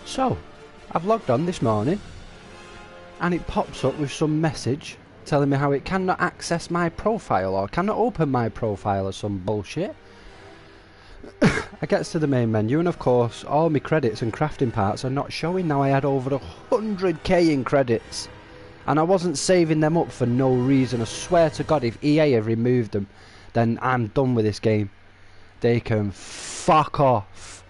So, I've logged on this morning and it pops up with some message telling me how it cannot access my profile or cannot open my profile or some bullshit. I gets to the main menu and of course all my credits and crafting parts are not showing. Now I had over 100k in credits and I wasn't saving them up for no reason. I swear to God, if EA have removed them, then I'm done with this game. They can fuck off.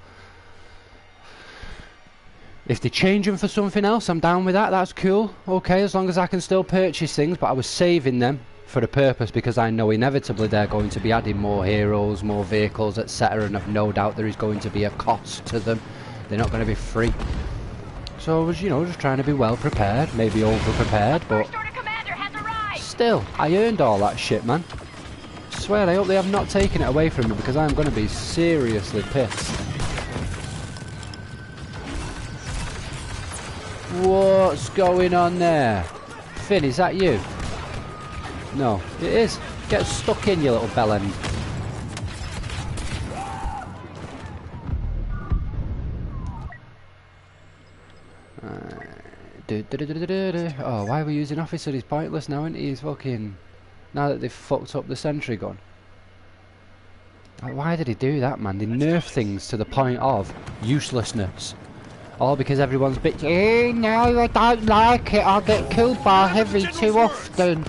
If they change them for something else, I'm down with that. That's cool. Okay, as long as I can still purchase things. But I was saving them for a purpose because I know inevitably they're going to be adding more heroes, more vehicles, etc. And I've no doubt there is going to be a cost to them. They're not going to be free. So I was, you know, just trying to be well prepared. Maybe over prepared, but still, I earned all that shit, man. I swear, I hope they have not taken it away from me because I'm going to be seriously pissed. What's going on there? Finn, is that you? No, it is. Get stuck in, you little bellend. Oh, why are we using officer? He's pointless now, isn't he? He's fucking... Now that they've fucked up the sentry gun. Why did he do that, man? They nerf things to the point of uselessness. All because everyone's bitching. No, I don't like it. I'll get killed by Heavy too often.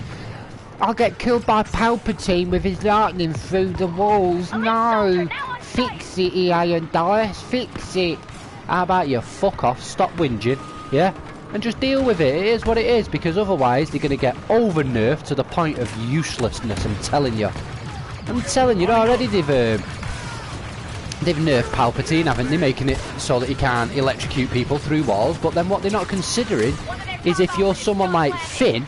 I'll get killed by Palpatine with his lightning through the walls. No. Fix it, EA and DICE. Fix it. How about you? Fuck off. Stop whinging. Yeah? And just deal with it. It is what it is. Because otherwise they're going to get over-nerfed to the point of uselessness. I'm telling you. I'm telling you already they've nerfed Palpatine, haven't they, making it so that he can't electrocute people through walls. But then what they're not considering is if you're someone like Finn,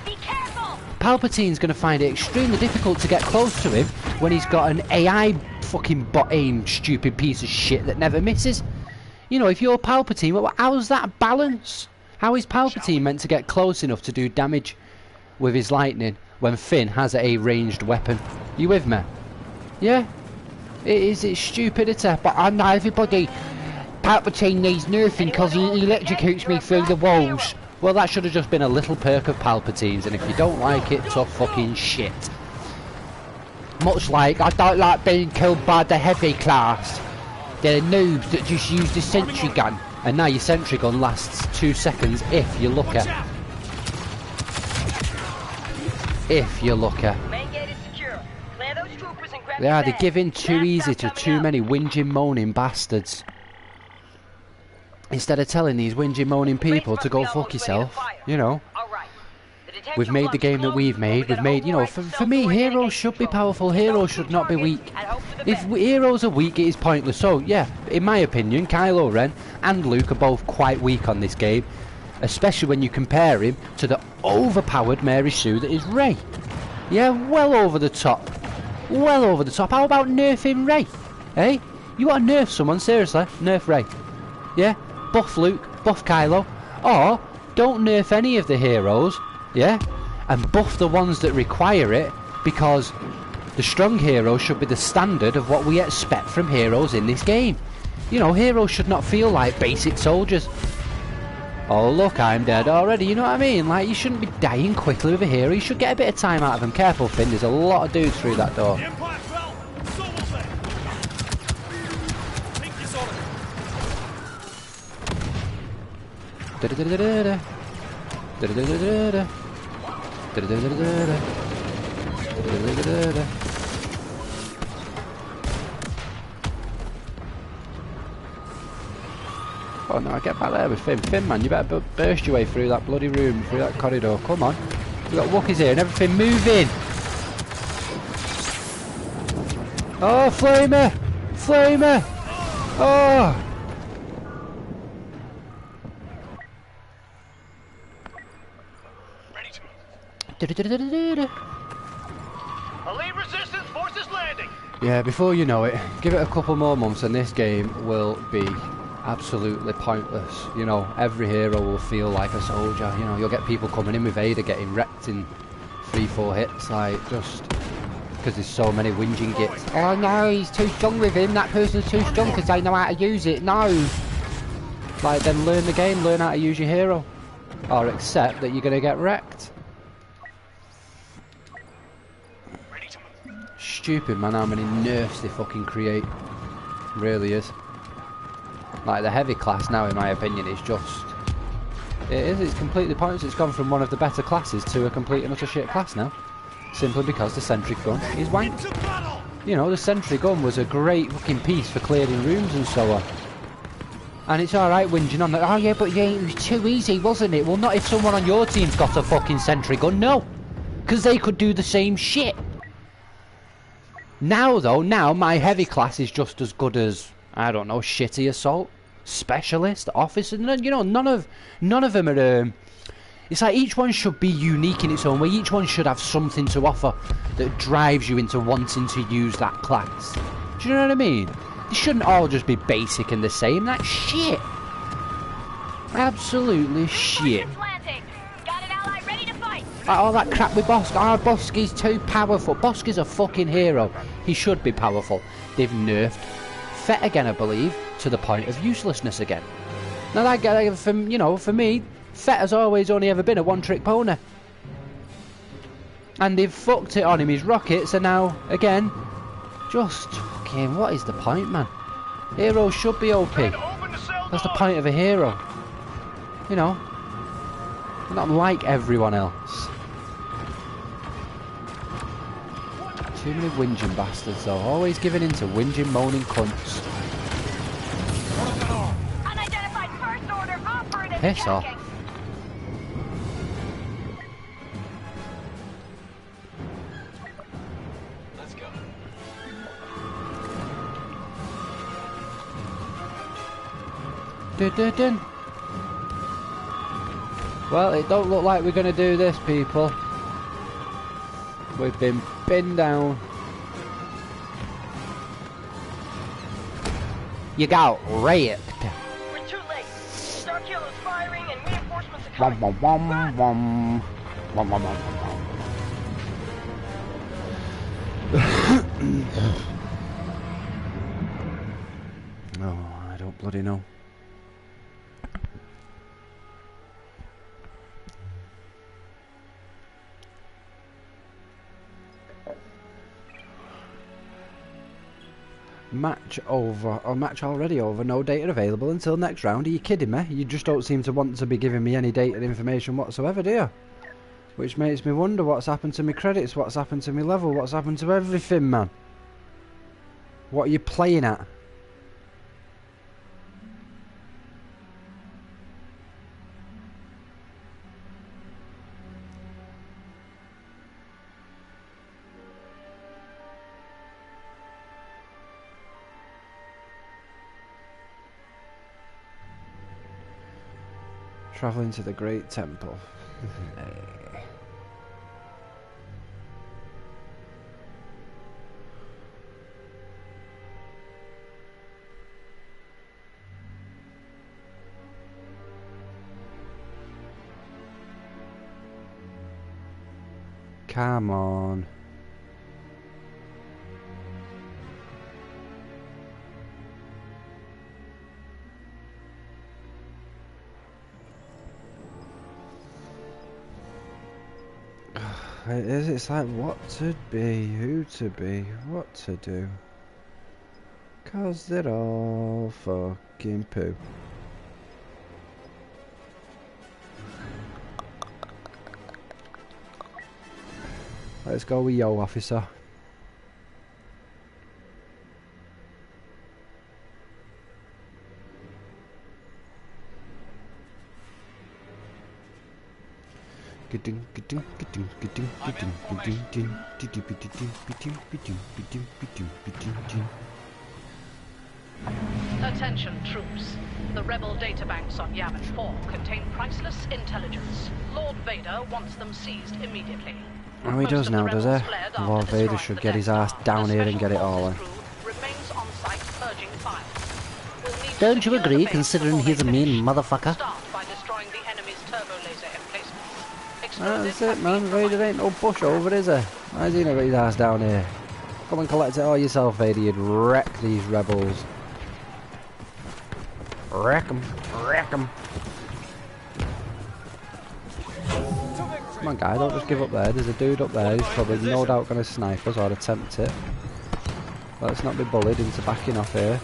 Palpatine's going to find it extremely difficult to get close to him when he's got an AI fucking bot-aimed stupid piece of shit that never misses. You know, if you're Palpatine, well, how's that balance? How is Palpatine meant to get close enough to do damage with his lightning when Finn has a ranged weapon? You with me? Yeah? It's stupidity, but I know everybody. Palpatine needs nerfing because he electrocutes me through the walls. Well, that should have just been a little perk of Palpatine's, and if you don't like it, tough fucking shit. Much like I don't like being killed by the heavy class. They're noobs that just use the sentry gun, and now your sentry gun lasts 2 seconds if you're lucky. If you're lucky. Yeah, they're giving too easy to too many whinging, moaning bastards. Instead of telling these whinging, moaning people to go fuck yourself, you know. We've made the game that we've made. We've made, you know, for me, heroes should be powerful. Heroes should not be weak. If heroes are weak, it is pointless. So, yeah, in my opinion, Kylo Ren and Luke are both quite weak on this game. Especially when you compare him to the overpowered Mary Sue that is Rey. Yeah, well over the top. Well over the top. How about nerfing Rey? Eh? You want to nerf someone? Seriously? Nerf Rey. Yeah? Buff Luke, buff Kylo. Or, don't nerf any of the heroes. Yeah? And buff the ones that require it. Because the strong heroes should be the standard of what we expect from heroes in this game. You know, heroes should not feel like basic soldiers. Oh look, I'm dead already, you know what I mean? Like, you shouldn't be dying quickly with a hero, you should get a bit of time out of them. Careful, Finn, there's a lot of dudes through that door. Oh no, I get back there with Finn. Finn, man, you better burst your way through that bloody room, through that corridor. Come on. We've got Wookiees here and everything. Move in. Oh, Flamer! Flamer! Oh! Elite resistance forces landing. Yeah, before you know it, give it a couple more months and this game will be absolutely pointless. You know, every hero will feel like a soldier. You know, you'll get people coming in with Ada getting wrecked in 3-4 hits. Like, just Because there's so many whinging gits. Oh no, he's too strong with him. That person's too strong because they know how to use it. No. Like, then learn the game, learn how to use your hero. Or accept that you're going to get wrecked. Stupid, man, how many nerfs they fucking create. Really is. Like, the heavy class now, in my opinion, is just... It's completely pointless. It's gone from one of the better classes to a complete and utter shit class now. Simply because the sentry gun is wank. You know, the sentry gun was a great fucking piece for clearing rooms and so on. And it's alright whinging on that. Oh yeah, but yeah, it was too easy, wasn't it? Well, not if someone on your team's got a fucking sentry gun, no. Because they could do the same shit. Now though, now my heavy class is just as good as, I don't know, shitty assault, specialist, officer. You know, none of them are... It's like each one should be unique in its own way. Each one should have something to offer that drives you into wanting to use that class. Do you know what I mean? They shouldn't all just be basic and the same. That's shit. Absolutely shit. Like all that crap with Bosk. Oh, Boski's too powerful. Boski's a fucking hero. He should be powerful. They've nerfed Fett again, I believe, to the point of uselessness again. Now that guy, you know, for me, Fett has always only ever been a one-trick pony. And they've fucked it on him, his rockets, and now, again, just fucking, what is the point, man? Heroes should be OP. That's the point of a hero. You know, they're not like everyone else. Too many whinging bastards, though. Always giving in to whinging, moaning cunts. Piss off. Well, it don't look like we're going to do this, people. We've been pinned down. You got raped. We're too late. Starkiller is firing and reinforcements are coming. Oh, I don't bloody know. Match over, or match already over, no data available until next round. Are you kidding me? You just don't seem to want to be giving me any data information whatsoever, do you? Which makes me wonder what's happened to my credits, what's happened to my level, what's happened to everything, man. What are you playing at? Travelling to the Great Temple. Come on. It's like what to be, who to be, what to do. 'Cause they're all fucking poo. Let's go with yo, officer. Attention troops. The rebel databanks on Yavin 4 contain priceless intelligence. Lord Vader wants them seized immediately. Oh, he does now, does he? Lord Vader should get his ass down here and get it all in. Don't you agree, considering he's a mean motherfucker? That's it, man. Vader ain't no pushover, is he? Why is he not got his ass down here? Come and collect it all yourself, Vader. You'd wreck these rebels. Wreck them. Wreck them. Come on, guy, don't just give up there. There's a dude up there who's probably no doubt going to snipe us or attempt it. Let's not be bullied into backing off here.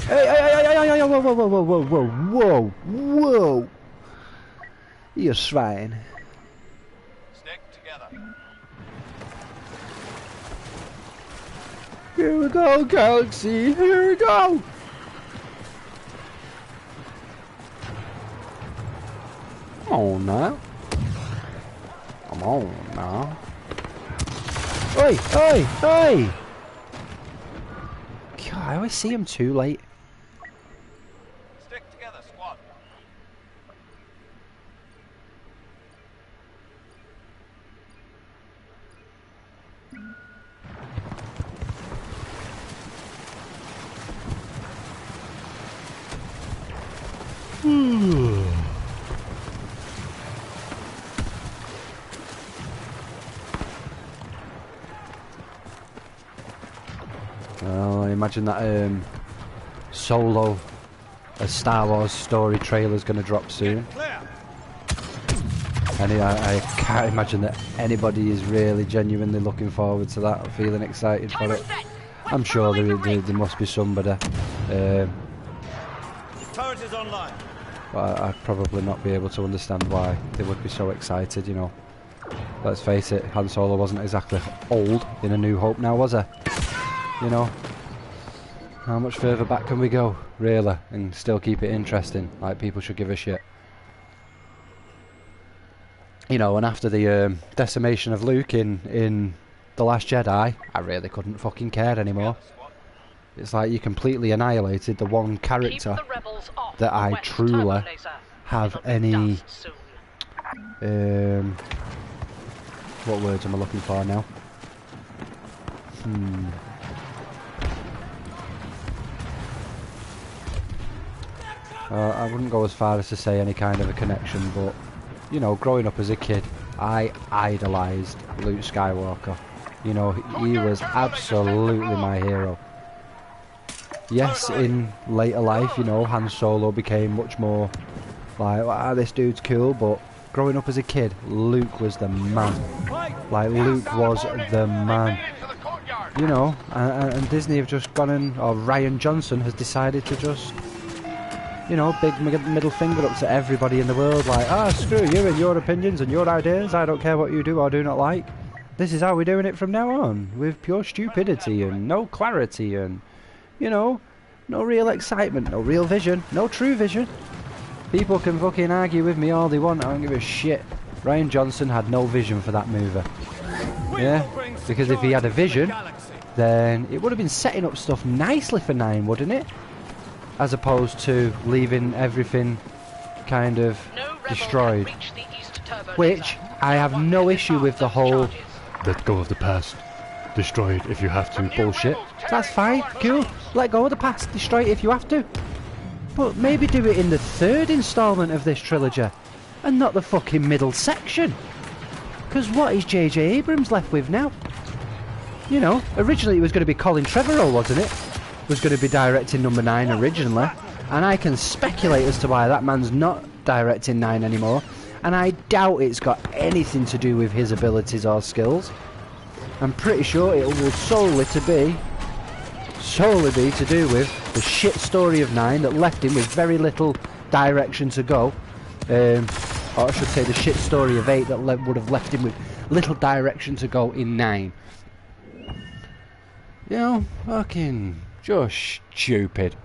Hey, hey, hey, hey, hey, hey, whoa, whoa, whoa, whoa, whoa, whoa, whoa, whoa. You swine. Stick together. Here we go, Galaxy. Here we go. Come on now. Come on now. Oi, oi, oi! God, I always see him too late. Stick together, squad. Well, I imagine that Solo, a Star Wars story trailer is going to drop soon. And I can't imagine that anybody is really genuinely looking forward to that or feeling excited for it. I'm sure there must be somebody. Turret is online. But I'd probably not be able to understand why they would be so excited, you know. Let's face it, Han Solo wasn't exactly old in A New Hope now, was he? You know, how much further back can we go, really, and still keep it interesting, like people should give a shit. You know, and after the decimation of Luke in The Last Jedi, I really couldn't fucking care anymore. It's like you completely annihilated the one character that I truly have any... what words am I looking for now? I wouldn't go as far as to say any kind of a connection, but, you know, growing up as a kid, I idolised Luke Skywalker. You know, he was absolutely my hero. Yes, in later life, you know, Han Solo became much more like, ah, this dude's cool, but growing up as a kid, Luke was the man. Like, Luke was the man. You know, and Disney have just gone in, or Ryan Johnson has decided to just... You know, big middle finger up to everybody in the world, like, ah, screw you and your opinions and your ideas, I don't care what you do or do not like. This is how we're doing it from now on, with pure stupidity and no clarity and, you know, no real excitement, no real vision, no true vision. People can fucking argue with me all they want, I don't give a shit. Ryan Johnson had no vision for that movie. Yeah, because if he had a vision, then it would have been setting up stuff nicely for 9, wouldn't it? As opposed to leaving everything kind of destroyed. Which, I have no issue with the whole let go of the past, destroy it if you have to bullshit. That's fine, cool, let go of the past, destroy it if you have to. But maybe do it in the 3rd instalment of this trilogy, and not the fucking middle section. Because what is J.J. Abrams left with now? You know, originally it was going to be Colin Trevorrow, wasn't it? Was going to be directing number 9 originally, and I can speculate as to why that man's not directing 9 anymore, and I doubt it's got anything to do with his abilities or skills. I'm pretty sure it will solely be to do with the shit story of 9 that left him with very little direction to go, or I should say the shit story of 8 that would have left him with little direction to go in 9. You know, fucking... just stupid.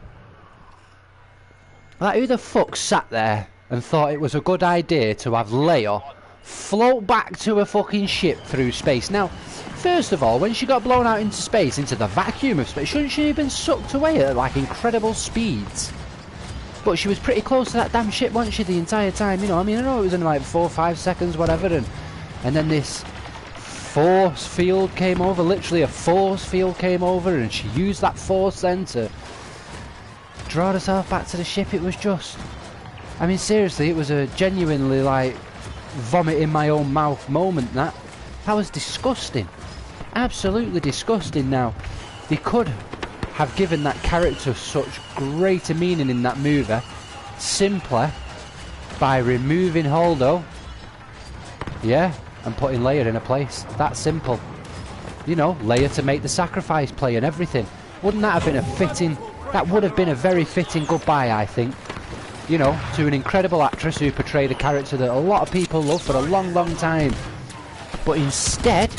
Like, who the fuck sat there and thought it was a good idea to have Leia float back to a fucking ship through space? Now, first of all, when she got blown out into space, into the vacuum of space, shouldn't she have been sucked away at, like, incredible speeds? But she was pretty close to that damn ship, wasn't she, the entire time? You know, I mean, I know it was only like 4 or 5 seconds, whatever, and then this force field came over, literally a force field came over, and she used that force then to draw herself back to the ship. It was just, I mean, seriously, it was a genuinely, like, vomit in my own mouth moment, that was disgusting. Absolutely disgusting. Now, they could have given that character such greater meaning in that movie simply by removing Holdo, yeah, and putting Leia in a place. That simple. You know, Leia to make the sacrifice play and everything. Wouldn't that have been a fitting... That would have been a very fitting goodbye, I think. You know, to an incredible actress who portrayed a character that a lot of people love for a long, long time. But instead,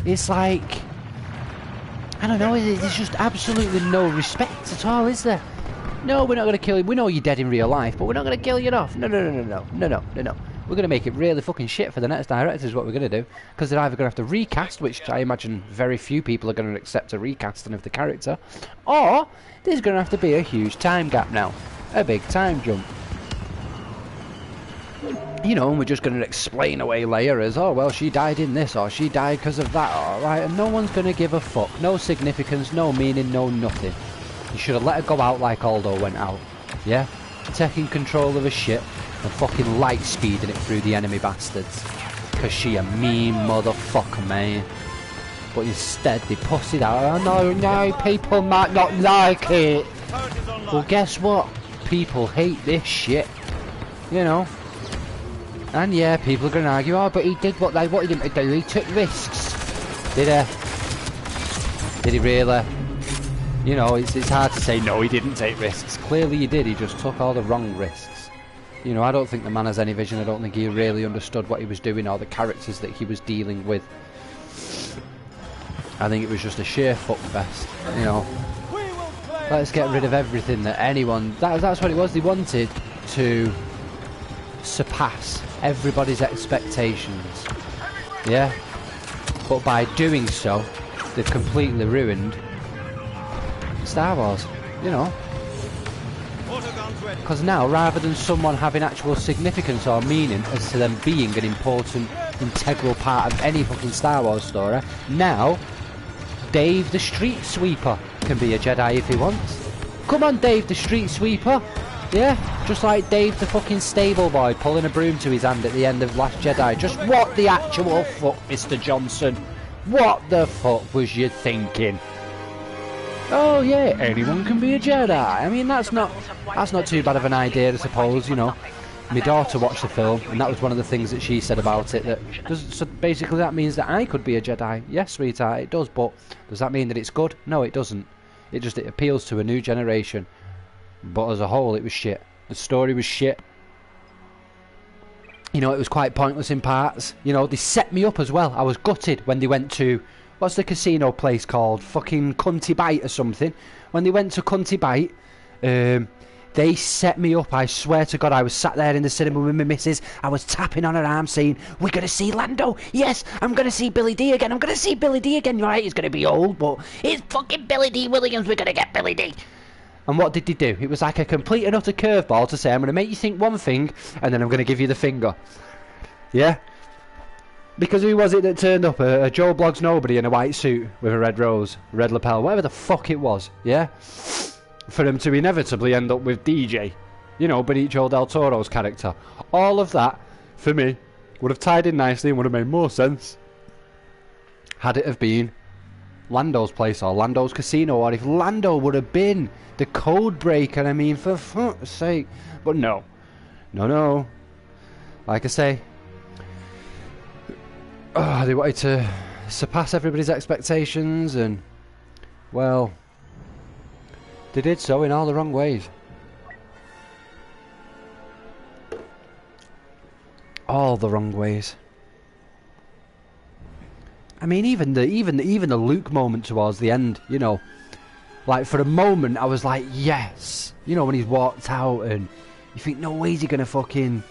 it's like... I don't know, there's just absolutely no respect at all, is there? No, we're not going to kill you. We know you're dead in real life, but we're not going to kill you off. No. We're going to make it really fucking shit for the next director is what we're going to do. Because they're either going to have to recast, which I imagine very few people are going to accept a recasting of the character, or there's going to have to be a huge time gap now. A big time jump. You know, and we're just going to explain away Leia as, oh, well, she died in this, or she died because of that, alright, and no one's going to give a fuck. No significance, no meaning, no nothing. You should have let her go out like Aldo went out. Yeah? Taking control of her shit and fucking light speeding it through the enemy bastards. Because she a mean motherfucker, man. But instead, they pussied out. Oh, no, people might not like it. Well, guess what? People hate this shit. You know? And yeah, people are going to argue, oh, but he did what they wanted him to do. He took risks. Did he? Did he really? You know, it's hard to say, no, he didn't take risks. Clearly he did, he just took all the wrong risks. You know, I don't think the man has any vision. I don't think he really understood what he was doing or the characters that he was dealing with. I think it was just a sheer fuckfest, you know. Let's get rid of everything that anyone... That's what it was. They wanted to surpass everybody's expectations. Yeah? But by doing so, they've completely ruined Star Wars, you know. Because now, rather than someone having actual significance or meaning as to them being an important, integral part of any fucking Star Wars story, now, Dave the Street Sweeper can be a Jedi if he wants. Come on, Dave the Street Sweeper. Yeah, just like Dave the fucking stable boy pulling a broom to his hand at the end of Last Jedi. Just what the actual fuck, Mr. Johnson? What the fuck was you thinking? Oh yeah, anyone can be a Jedi. I mean, that's not too bad of an idea, I suppose. You know, my daughter watched the film, and that was one of the things that she said about it. So basically, that means that I could be a Jedi. Yes, sweetheart, it does. But does that mean that it's good? No, it doesn't. It appeals to a new generation. But as a whole, it was shit. The story was shit. You know, it was quite pointless in parts. You know, they set me up as well. I was gutted when they went to... What's the casino place called? Fucking Cunty Bite or something. When they went to Cunty Bite, they set me up. I swear to God, I was sat there in the cinema with my missus. I was tapping on her arm saying, we're going to see Lando. Yes, I'm going to see Billy D again. I'm going to see Billy D again. Right, he's going to be old, but it's fucking Billy D Williams. We're going to get Billy D. And what did they do? It was like a complete and utter curveball to say, I'm going to make you think one thing, and then I'm going to give you the finger. Yeah? Because who was it that turned up? A Joe Bloggs nobody in a white suit with a red rose, red lapel, whatever the fuck it was, yeah? For him to inevitably end up with DJ. You know, Benicio del Toro's character. All of that, for me, would have tied in nicely and would have made more sense had it have been Lando's place or Lando's casino, or if Lando would have been the code breaker, I mean, for fuck's sake. But no. No. Like I say... they wanted to surpass everybody's expectations, and well, they did so in all the wrong ways. All the wrong ways. I mean, even the Luke moment towards the end, you know, like for a moment I was like, yes, you know, when he's walked out, and you think, no way is he gonna fucking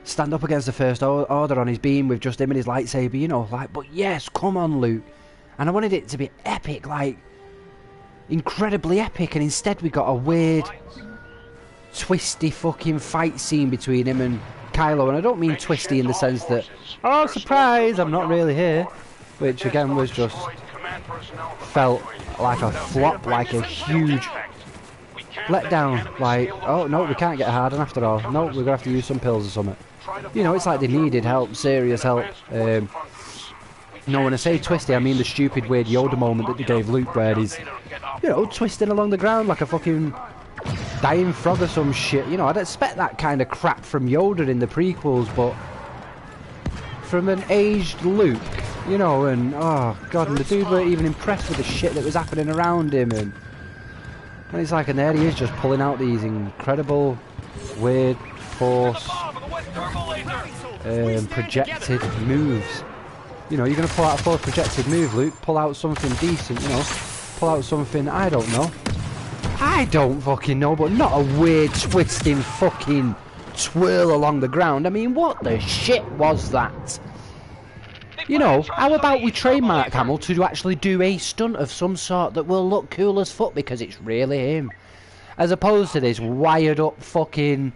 stand up against the First Order on his beam with just him and his lightsaber, you know, like, but yes, come on, Luke. And I wanted it to be epic, like, incredibly epic, and instead we got a weird, twisty fucking fight scene between him and Kylo, and I don't mean twisty in the sense that, oh, surprise, I'm not really here, which again was just, felt like a flop, like a huge letdown, like, oh, no, we can't get a hard on after all, no, we're going to have to use some pills or something. you know, it's like they needed help, serious help. No, when I say twisty, I mean the stupid, weird Yoda moment that they gave Luke where he's, you know, twisting along the ground like a fucking dying frog or some shit. You know, I'd expect that kind of crap from Yoda in the prequels, but from an aged Luke, you know, and oh god, and the dude weren't even impressed with the shit that was happening around him, and it's like, and there he is just pulling out these incredible, weird, force, projected moves. You know, you're going to pull out a force projected move, Luke, pull out something decent, you know, pull out something, I don't know. I don't fucking know, but not a weird, twisting fucking twirl along the ground. I mean, what the shit was that? You know, how about we train Mark Hamill to actually do a stunt of some sort that will look cool as fuck because it's really him, as opposed to this wired up fucking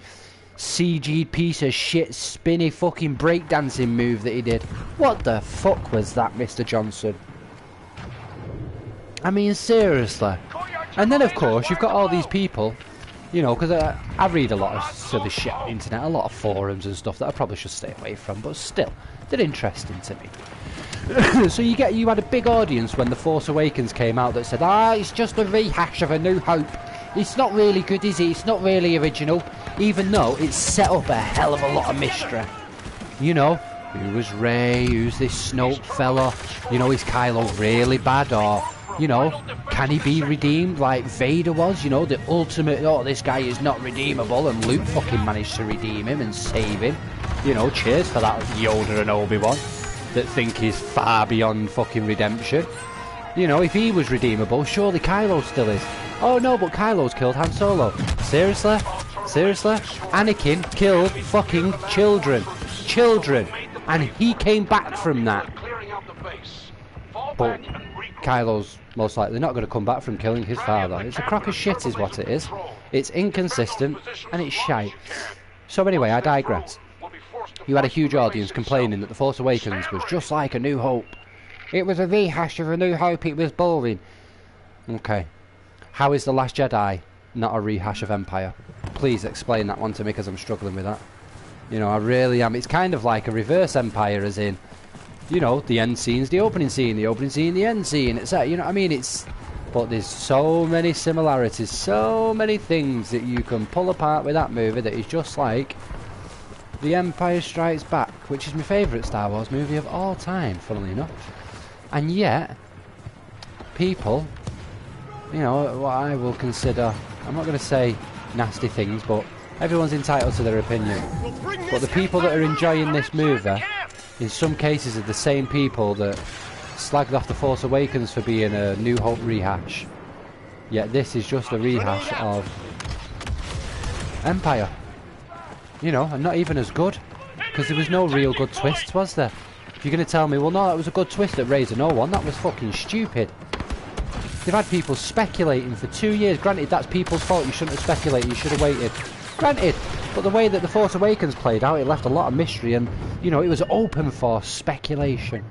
CG piece of shit spinny fucking breakdancing move that he did. What the fuck was that, Mr. Johnson? I mean, seriously. And then of course you've got all these people, you know, because I read a lot of silly shit on the internet, a lot of forums and stuff that I probably should stay away from, but still, they're interesting to me. So you had a big audience when The Force Awakens came out that said, it's just a rehash of A New Hope. It's not really good, is it? It's not really original, even though it's set up a hell of a lot of mystery. You know, who was Rey? Who's this Snoke fella? You know, is Kylo really bad, or, you know, can he be redeemed like Vader was? You know, the ultimate, this guy is not redeemable, and Luke fucking managed to redeem him and save him. You know, cheers for that, Yoda and Obi-Wan, that think he's far beyond fucking redemption. You know, if he was redeemable, surely Kylo still is. Oh no, but Kylo's killed Han Solo. Seriously? Seriously? Anakin killed fucking children. Children. And he came back from that. But Kylo's most likely not going to come back from killing his father. It's a crock of shit is what it is. It's inconsistent and it's shite. So anyway, I digress. You had a huge audience complaining that The Force Awakens was just like A New Hope. It was a rehash of A New Hope, it was boring. Okay. How is The Last Jedi not a rehash of Empire? Please explain that one to me, because I'm struggling with that. You know, I really am. It's kind of like a reverse Empire, as in, you know, the end scene's the opening scene, the end scene, etc. You know what I mean? It's... But there's so many similarities, so many things that you can pull apart with that movie that is just like The Empire Strikes Back, which is my favourite Star Wars movie of all time, funnily enough. And yet, people, you know, what I will consider, I'm not going to say nasty things, but everyone's entitled to their opinion. But the people that are enjoying this movie, in some cases, are the same people that slagged off The Force Awakens for being a New Hope rehash. Yet this is just a rehash of Empire. You know, and not even as good, because there was no real good twists, was there? If you're going to tell me, well no, that was a good twist at Razor No One, that was fucking stupid. They've had people speculating for 2 years. Granted, that's people's fault, you shouldn't have speculated, you should have waited. Granted, but the way that The Force Awakens played out, it left a lot of mystery, and, you know, it was open for speculation.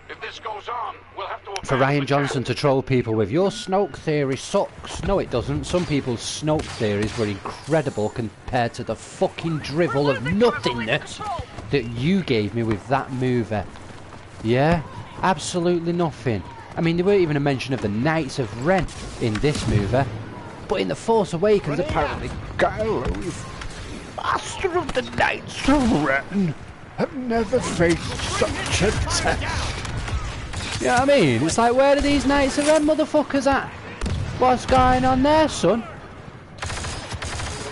If this goes on, we'll have to... For Ryan Johnson to troll people with, your Snoke theory sucks. No, it doesn't. Some people's Snoke theories were incredible compared to the fucking drivel of nothingness that you gave me with that movie. Yeah? Absolutely nothing. I mean, there weren't even a mention of the Knights of Ren in this movie. But in The Force Awakens, apparently, Kylo is master of the Knights of Ren. Have never faced such a test. You know what I mean? It's like, where are these Knights of Ren motherfuckers at? What's going on there, son?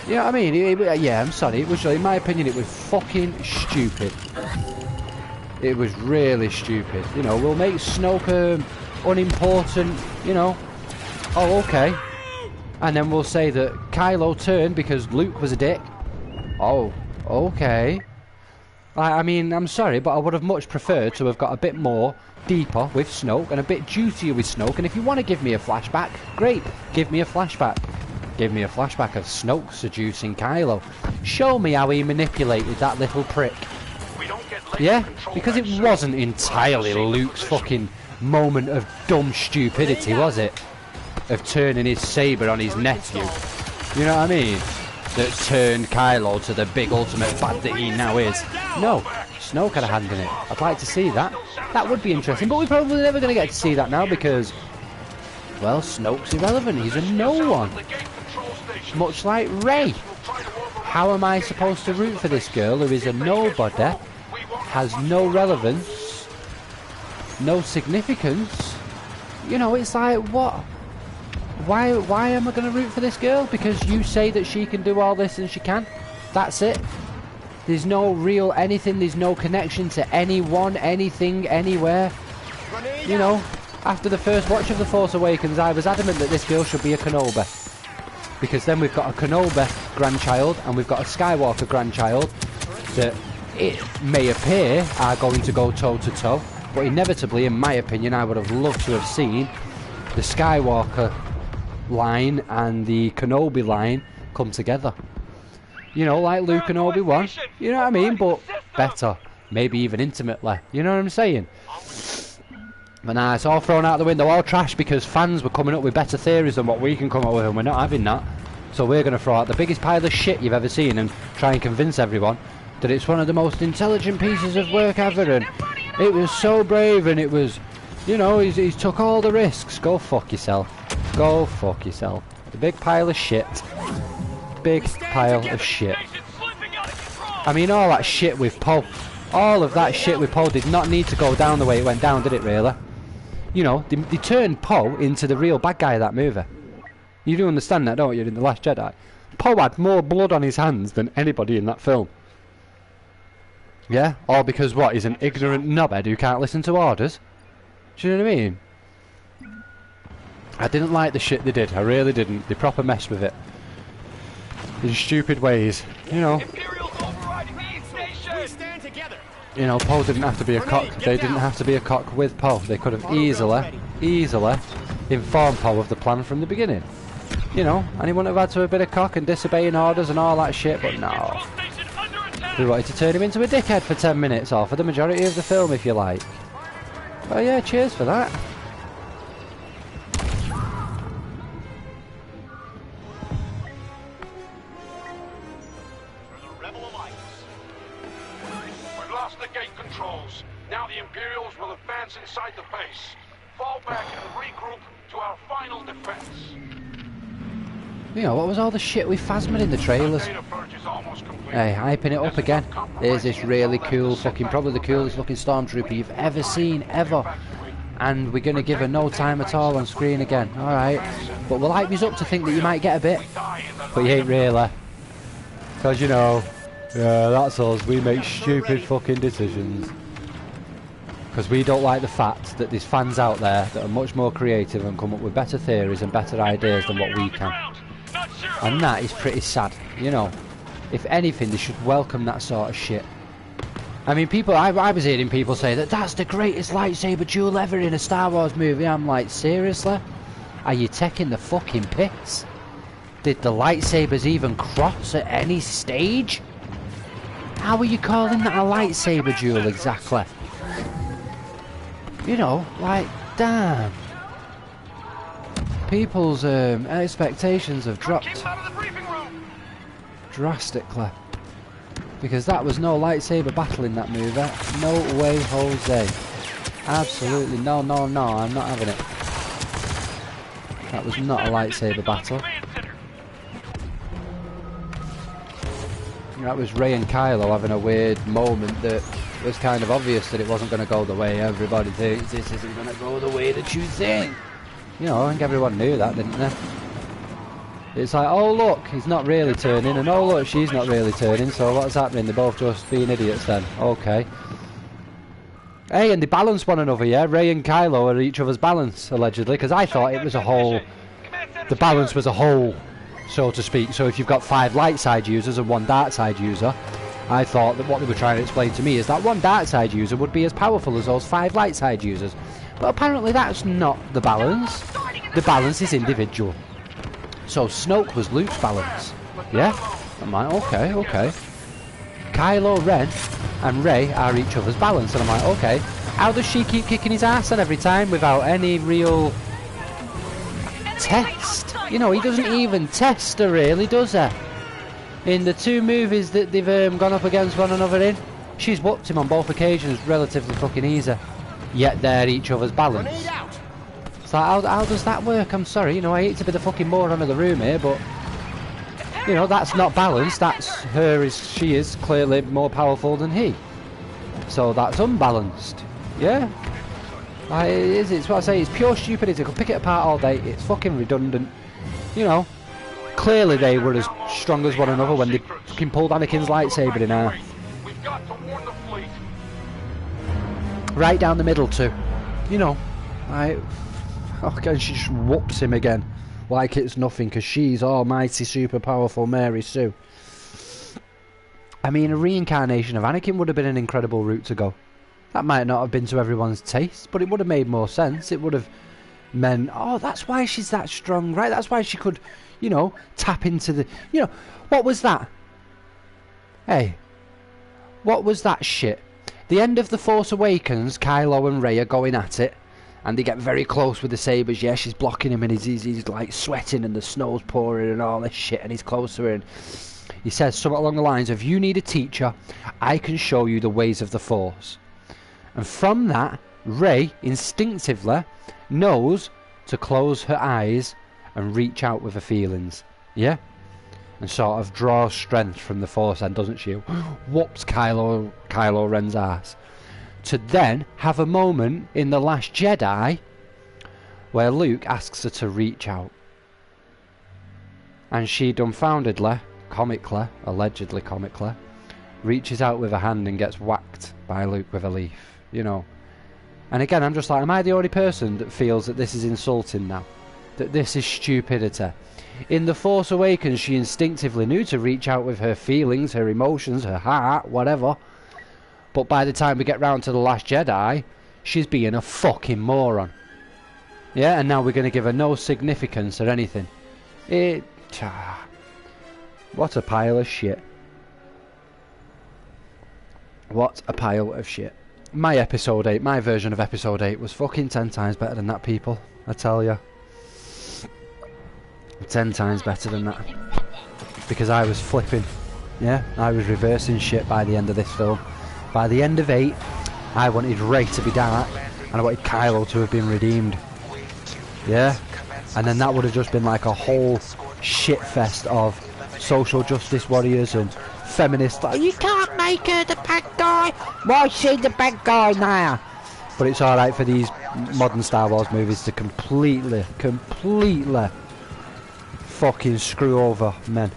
You know what I mean? Yeah, I'm sorry. It was, in my opinion, it was fucking stupid. It was really stupid. You know, we'll make Snoke unimportant, you know. Oh, okay. And then we'll say that Kylo turned because Luke was a dick. Oh, okay. I mean, I'm sorry, but I would have much preferred to have got a bit more deeper with Snoke and a bit juicier with Snoke. And if you want to give me a flashback, great, give me a flashback. Give me a flashback of Snoke seducing Kylo. Show me how he manipulated that little prick. Yeah, because it wasn't entirely Luke's fucking moment of dumb stupidity, was it? Of turning his saber on his nephew. You know what I mean? that turned Kylo to the big ultimate bad that he now is. No, Snoke had a hand in it. I'd like to see that. That would be interesting, but we're probably never going to get to see that now because, well, Snoke's irrelevant. He's a no one. Much like Rey. How am I supposed to root for this girl who is a nobody, has no relevance, no significance? You know, it's like, what? Why am I going to root for this girl? Because you say that she can do all this and she can? That's it? There's no real anything, there's no connection to anyone, anything, anywhere. You know, after the first watch of The Force Awakens, I was adamant that this girl should be a Kenobi. Because then we've got a Kenobi grandchild and we've got a Skywalker grandchild that it may appear are going to go toe to toe, but inevitably, in my opinion, I would have loved to have seen the Skywalker line and the Kenobi line come together. You know, like Luke and Obi-Wan, you know what I mean, but better, maybe even intimately, you know what I'm saying? But nah, it's all thrown out the window, all trash, because fans were coming up with better theories than what we can come up with, and we're not having that. So we're going to throw out the biggest pile of shit you've ever seen and try and convince everyone that it's one of the most intelligent pieces of work ever, and it was so brave, and it was, you know, he's took all the risks. Go fuck yourself. Go fuck yourself. The big pile of shit. Big pile of shit. I mean, all that shit with Poe. All of that shit with Poe did not need to go down the way it went down, did it really? You know, they turned Poe into the real bad guy of that movie. You do understand that, don't you, in The Last Jedi? Poe had more blood on his hands than anybody in that film. Yeah? All because what? He's an ignorant knobhead who can't listen to orders? Do you know what I mean? I didn't like the shit they did. I really didn't. They proper messed with it. In stupid ways. You know. You know, Poe didn't have to be a cock. They didn't have to be a cock with Poe. They could have easily informed Poe of the plan from the beginning. You know, and he wouldn't have had to have been a cock and disobeying orders and all that shit, but no. We wanted to turn him into a dickhead for 10 minutes, or for the majority of the film, if you like. Oh yeah, cheers for that. We've lost the gate controls. Now the Imperials will advance inside the base. Fall back and regroup to our final defense. You know, what was all the shit with Phasma in the trailers? Hey, hyping it up again. There's this really cool fucking, probably the coolest looking stormtrooper you've ever seen, ever. And we're going to give her no time at all on screen again. Alright. But we'll hype you up to think that you might get a bit. But you ain't really. Because, you know, yeah, that's us. We make stupid fucking decisions. Because we don't like the fact that there's fans out there that are much more creative and come up with better theories and better ideas than what we can. And that is pretty sad, you know. If anything, they should welcome that sort of shit. I mean, people, I was hearing people say that that's the greatest lightsaber duel ever in a Star Wars movie. I'm like, seriously? Are you taking the fucking piss? Did the lightsabers even cross at any stage? How are you calling that a lightsaber duel exactly? You know, like, damn. People's expectations have dropped drastically. Because that was no lightsaber battle in that movie. No way, Jose. Absolutely no, no, no, I'm not having it. That was not a lightsaber battle. That was Rey and Kylo having a weird moment that was kind of obvious that it wasn't going to go the way everybody thinks. This isn't going to go the way that you think. You know, I think everyone knew that, didn't they? It's like, oh look, he's not really turning, and oh look, she's not really turning, so what's happening? They're both just being idiots then. Okay. Hey, and they balance one another, yeah? Rey and Kylo are each other's balance, allegedly, because I thought it was a whole... The balance was a whole, so to speak. So if you've got 5 light side users and 1 dark side user, I thought that what they were trying to explain to me is that 1 dark side user would be as powerful as those 5 light side users. But apparently that's not the balance. The balance is individual. So Snoke was Luke's balance. Yeah? I'm like, okay, okay. Kylo Ren and Rey are each other's balance. And I'm like, okay. How does she keep kicking his ass and every time without any real test? You know, he doesn't even test her really, does he? In the 2 movies that they've gone up against one another in, she's whooped him on both occasions relatively fucking easy. Yet they're each other's balance. So how does that work? I'm sorry, you know, I hate to be the fucking moron of the room here, but you know, that's not balanced. That's she is clearly more powerful than he. So that's unbalanced. Yeah? Like, it's what I say, it's pure stupidity. I could pick it apart all day. It's fucking redundant. You know, clearly they were as strong as one another when they fucking pulled Anakin's lightsaber in half. We've got to warn the fleet. Right down the middle too. You know, again, she just whoops him again. Like it's nothing, because she's almighty super powerful Mary Sue. I mean, a reincarnation of Anakin would have been an incredible route to go. That might not have been to everyone's taste, but it would have made more sense. It would have meant, oh, that's why she's that strong, right? That's why she could, you know, tap into the... You know, what was that? Hey, what was that shit? The end of The Force Awakens, Kylo and Rey are going at it, and they get very close with the sabers. Yeah, she's blocking him, and he's like sweating, and the snow's pouring, and all this shit, and he's close to her, and he says something along the lines of, you need a teacher, I can show you the ways of the Force. And from that, Rey instinctively knows to close her eyes and reach out with her feelings. Yeah? And sort of draws strength from the Force, and doesn't she? Whoops Kylo Ren's ass. To then have a moment in The Last Jedi where Luke asks her to reach out. And she dumbfoundedly, comically, allegedly comically, reaches out with her hand and gets whacked by Luke with a leaf. You know. And again, I'm just like, am I the only person that feels that this is insulting now? That this is stupidity? In The Force Awakens, she instinctively knew to reach out with her feelings, her emotions, her heart, whatever. But by the time we get round to The Last Jedi, she's being a fucking moron. Yeah, and now we're going to give her no significance or anything. What a pile of shit. What a pile of shit. My episode 8, my version of episode 8 was fucking 10 times better than that, people. I tell you. 10 times better than that. Because I was flipping. Yeah, I was reversing shit by the end of this film. By the end of 8, I wanted Rey to be dark, and I wanted Kylo to have been redeemed. Yeah? And then that would have just been like a whole shit fest of social justice warriors and feminists like, you can't make her the bad guy, why is she the bad guy now? But it's alright for these modern Star Wars movies to completely fucking screw over men.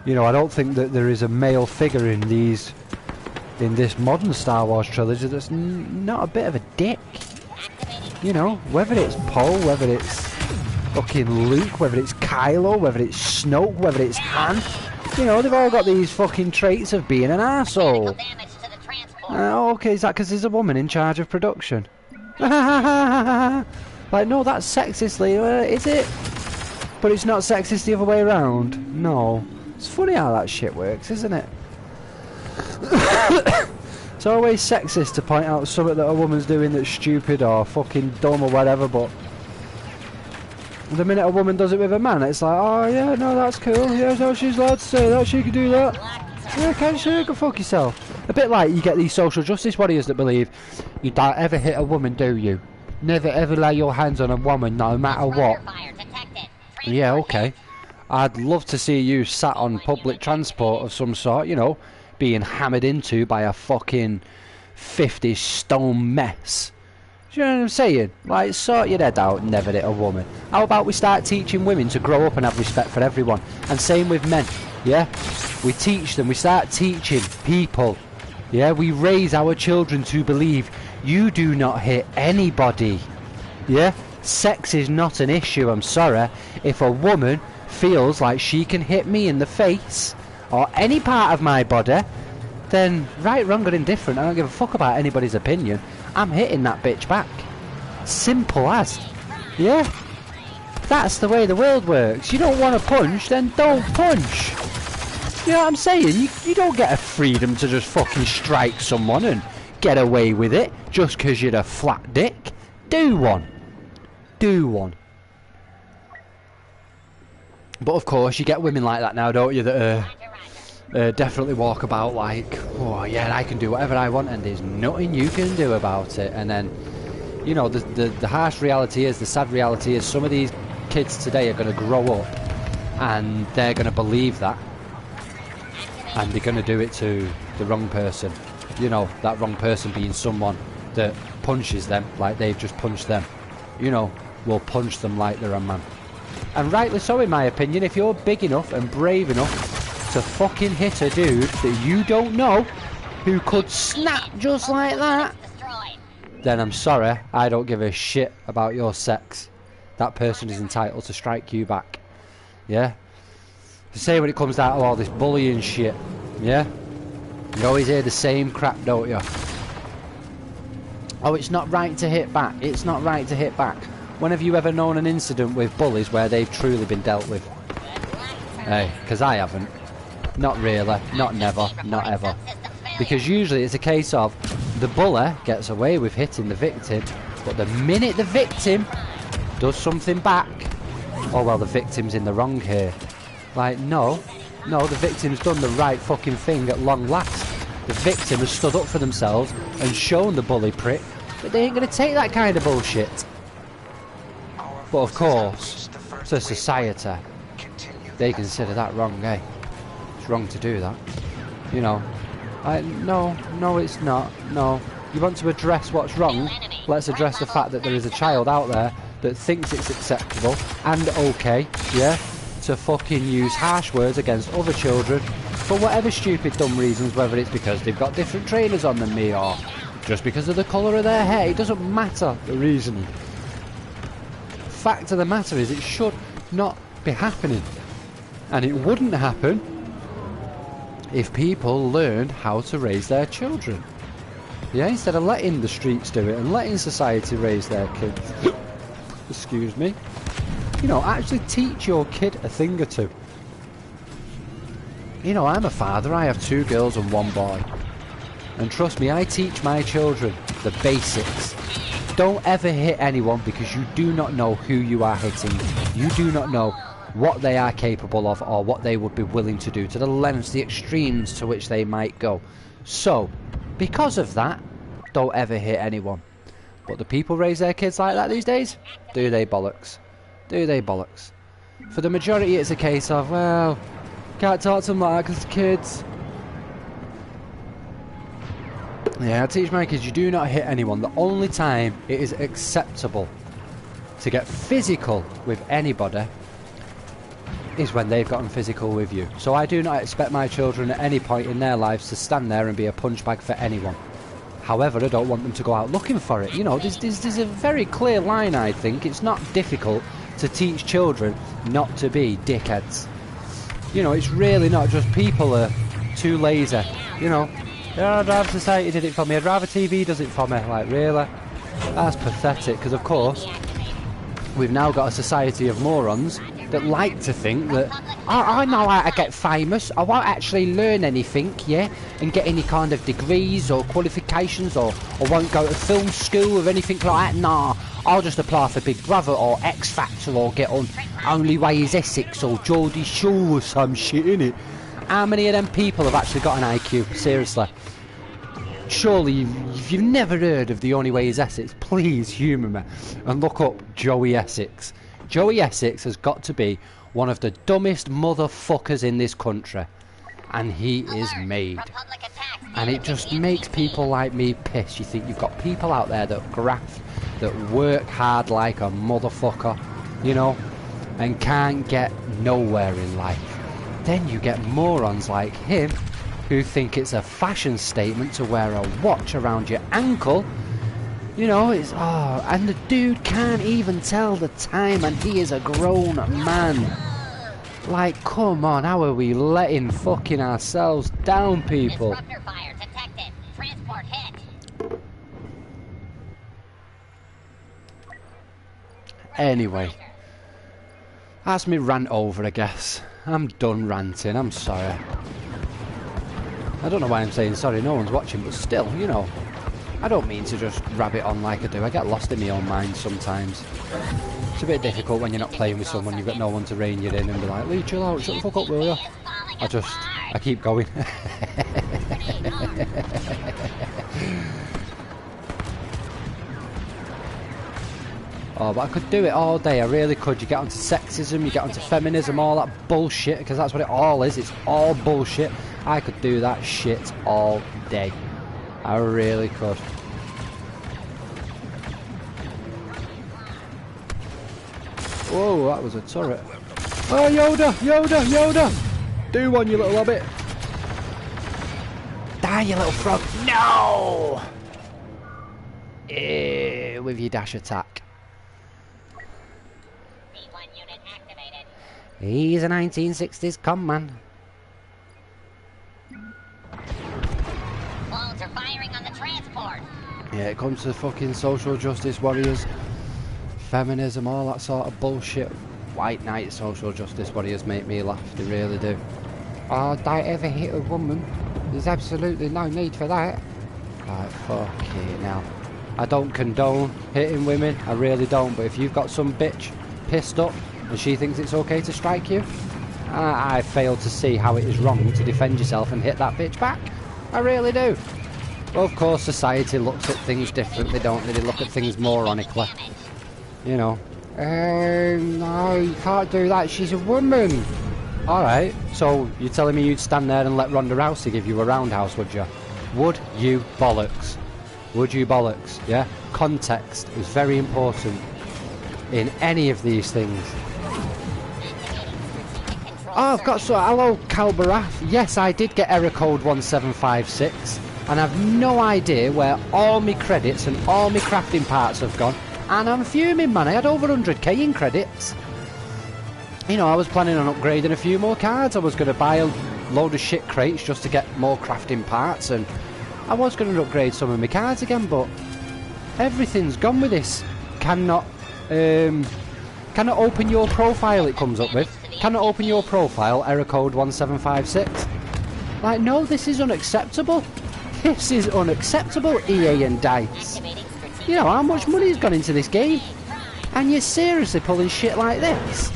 You know, I don't think that there is a male figure in this modern Star Wars trilogy that's not a bit of a dick. You know, whether it's Poe, whether it's fucking Luke, whether it's Kylo, whether it's Snoke, whether it's Han. You know, they've all got these fucking traits of being an arsehole. Okay, is that because there's a woman in charge of production? Like, no, that's sexist, is it? But it's not sexist the other way around. No. It's funny how that shit works, isn't it? It's always sexist to point out something that a woman's doing that's stupid or fucking dumb or whatever, but the minute a woman does it with a man, it's like, oh yeah, no, that's cool, yeah, no, she's allowed to say that, she can do that. Yeah, can't she? Go fuck yourself. A bit like you get these social justice warriors that believe you don't ever hit a woman, do you? Never ever lay your hands on a woman, no matter what. Yeah, okay. I'd love to see you sat on public transport of some sort, you know, being hammered into by a fucking 50 stone mess. Do you know what I'm saying? Like, sort your head out and never hit a woman. How about we start teaching women to grow up and have respect for everyone? And same with men, yeah? We teach them, we start teaching people, yeah? We raise our children to believe you do not hit anybody, yeah? Sex is not an issue, I'm sorry. If a woman feels like she can hit me in the face or any part of my body, then right, wrong or indifferent, I don't give a fuck about anybody's opinion. I'm hitting that bitch back. Simple as. Yeah? That's the way the world works. You don't want to punch, then don't punch. You know what I'm saying? You don't get a freedom to just fucking strike someone and get away with it just because you're a flat dick. Do one. Do one. But of course, you get women like that now, don't you, that definitely walk about like, oh yeah, I can do whatever I want and there's nothing you can do about it. And then, you know, the harsh reality is, the sad reality is, some of these kids today are going to grow up and they're going to believe that, and they're going to do it to the wrong person. You know, that wrong person being someone that punches them like they've just punched them. You know, will punch them like they're a man. And rightly so, in my opinion. If you're big enough and brave enough to fucking hit a dude that you don't know, who could snap just like that, then I'm sorry, I don't give a shit about your sex. That person is entitled to strike you back. Yeah? To say when it comes down to all this bullying shit, yeah? You always hear the same crap, don't you? Oh, it's not right to hit back. It's not right to hit back. When have you ever known an incident with bullies where they've truly been dealt with? Hey, because I haven't. Not really, not never, not ever. Because usually it's a case of the bully gets away with hitting the victim, but the minute the victim does something back, oh well, the victim's in the wrong here. Like, no, the victim's done the right fucking thing at long last. The victim has stood up for themselves and shown the bully prick that they ain't going to take that kind of bullshit. But of course, to society, they consider that wrong, eh? It's wrong to do that. You know, no, it's not. No, you want to address what's wrong, let's address the fact that there is a child out there that thinks it's acceptable and okay, yeah, to fucking use harsh words against other children for whatever stupid dumb reasons, whether it's because they've got different trainers on than me or just because of the colour of their hair. It doesn't matter the reason. Fact of the matter is, it should not be happening, and it wouldn't happen if people learned how to raise their children. Yeah, instead of letting the streets do it and letting society raise their kids. Excuse me. You know, actually teach your kid a thing or two. You know, I'm a father. I have 2 girls and 1 boy, and trust me, I teach my children the basics. Don't ever hit anyone, because you do not know who you are hitting. You do not know what they are capable of or what they would be willing to do, to the lengths, the extremes to which they might go. So, because of that, don't ever hit anyone. But the people raise their kids like that these days? Do they bollocks? Do they bollocks? For the majority, it's a case of, well, can't talk to them like that because kids. Yeah, I teach my kids, you do not hit anyone. The only time it is acceptable to get physical with anybody is when they've gotten physical with you. So I do not expect my children at any point in their lives to stand there and be a punch bag for anyone. However, I don't want them to go out looking for it. You know, there's a very clear line, I think. It's not difficult to teach children not to be dickheads. You know, it's really not. Just people are too lazy. You know, I'd rather society did it for me. I'd rather TV does it for me. Like, really? That's pathetic, because of course we've now got a society of morons that like to think that I know how to get famous, I won't actually learn anything, yeah, and get any kind of degrees or qualifications, or won't go to film school or anything like that. Nah, I'll just apply for Big Brother or X Factor or get on Only Way is Essex or Geordie Shore or some shit, innit? How many of them people have actually got an IQ? Seriously. Surely, if you've never heard of The Only Way is Essex, please humour me and look up Joey Essex. Joey Essex has got to be one of the dumbest motherfuckers in this country. And he is made. And it just makes people like me piss. You think you've got people out there that graft, that work hard like a motherfucker, you know, and can't get nowhere in life. Then you get morons like him who think it's a fashion statement to wear a watch around your ankle. You know, it's, oh, and the dude can't even tell the time, and he is a grown man. Like, come on, how are we letting fucking ourselves down, people? Disruptor fire detected. Transport hit. Anyway, that's me rant over, I guess. I'm done ranting, I'm sorry. I don't know why I'm saying sorry, no one's watching, but still, you know, I don't mean to just rabbit on like I do. I get lost in my own mind sometimes. It's a bit difficult when you're not playing with someone, you've got no one to rein you in and be like, Lee, chill out, shut the fuck up, will you? I keep going. Oh, but I could do it all day, I really could. You get onto sexism, you get onto feminism, all that bullshit, because that's what it all is. It's all bullshit. I could do that shit all day. I really could. Whoa, that was a turret. Oh, Yoda! Yoda! Yoda! Do one, you little hobbit! Die, you little frog! No! With your dash attack. He's a 1960s con man. Clones are firing on the transport. Yeah, it comes to fucking social justice warriors, feminism, all that sort of bullshit. White knight social justice warriors make me laugh, they really do. Oh, don't ever hit a woman. There's absolutely no need for that. Right, fucking hell. I don't condone hitting women, I really don't, but if you've got some bitch pissed up and she thinks it's okay to strike you, I fail to see how it is wrong to defend yourself and hit that bitch back. I really do. Of course, society looks at things differently, don't they? They look at things moronically. You know. No, you can't do that. She's a woman. Alright, so you're telling me you'd stand there and let Ronda Rousey give you a roundhouse, would you? Would you bollocks? Would you bollocks? Yeah? Context is very important in any of these things. Oh, I've got so. Hello, Calbarath. Yes, I did get error code 1756, and I've no idea where all my credits and all my crafting parts have gone. And I'm fuming, man. I had over 100k in credits. You know, I was planning on upgrading a few more cards. I was going to buy a load of shit crates just to get more crafting parts, and I was going to upgrade some of my cards again, but everything's gone with this. Cannot open your profile, it comes up with. Cannot open your profile, error code 1756. Like, no, this is unacceptable. This is unacceptable, EA and DICE. You know how much money has gone into this game? And you're seriously pulling shit like this?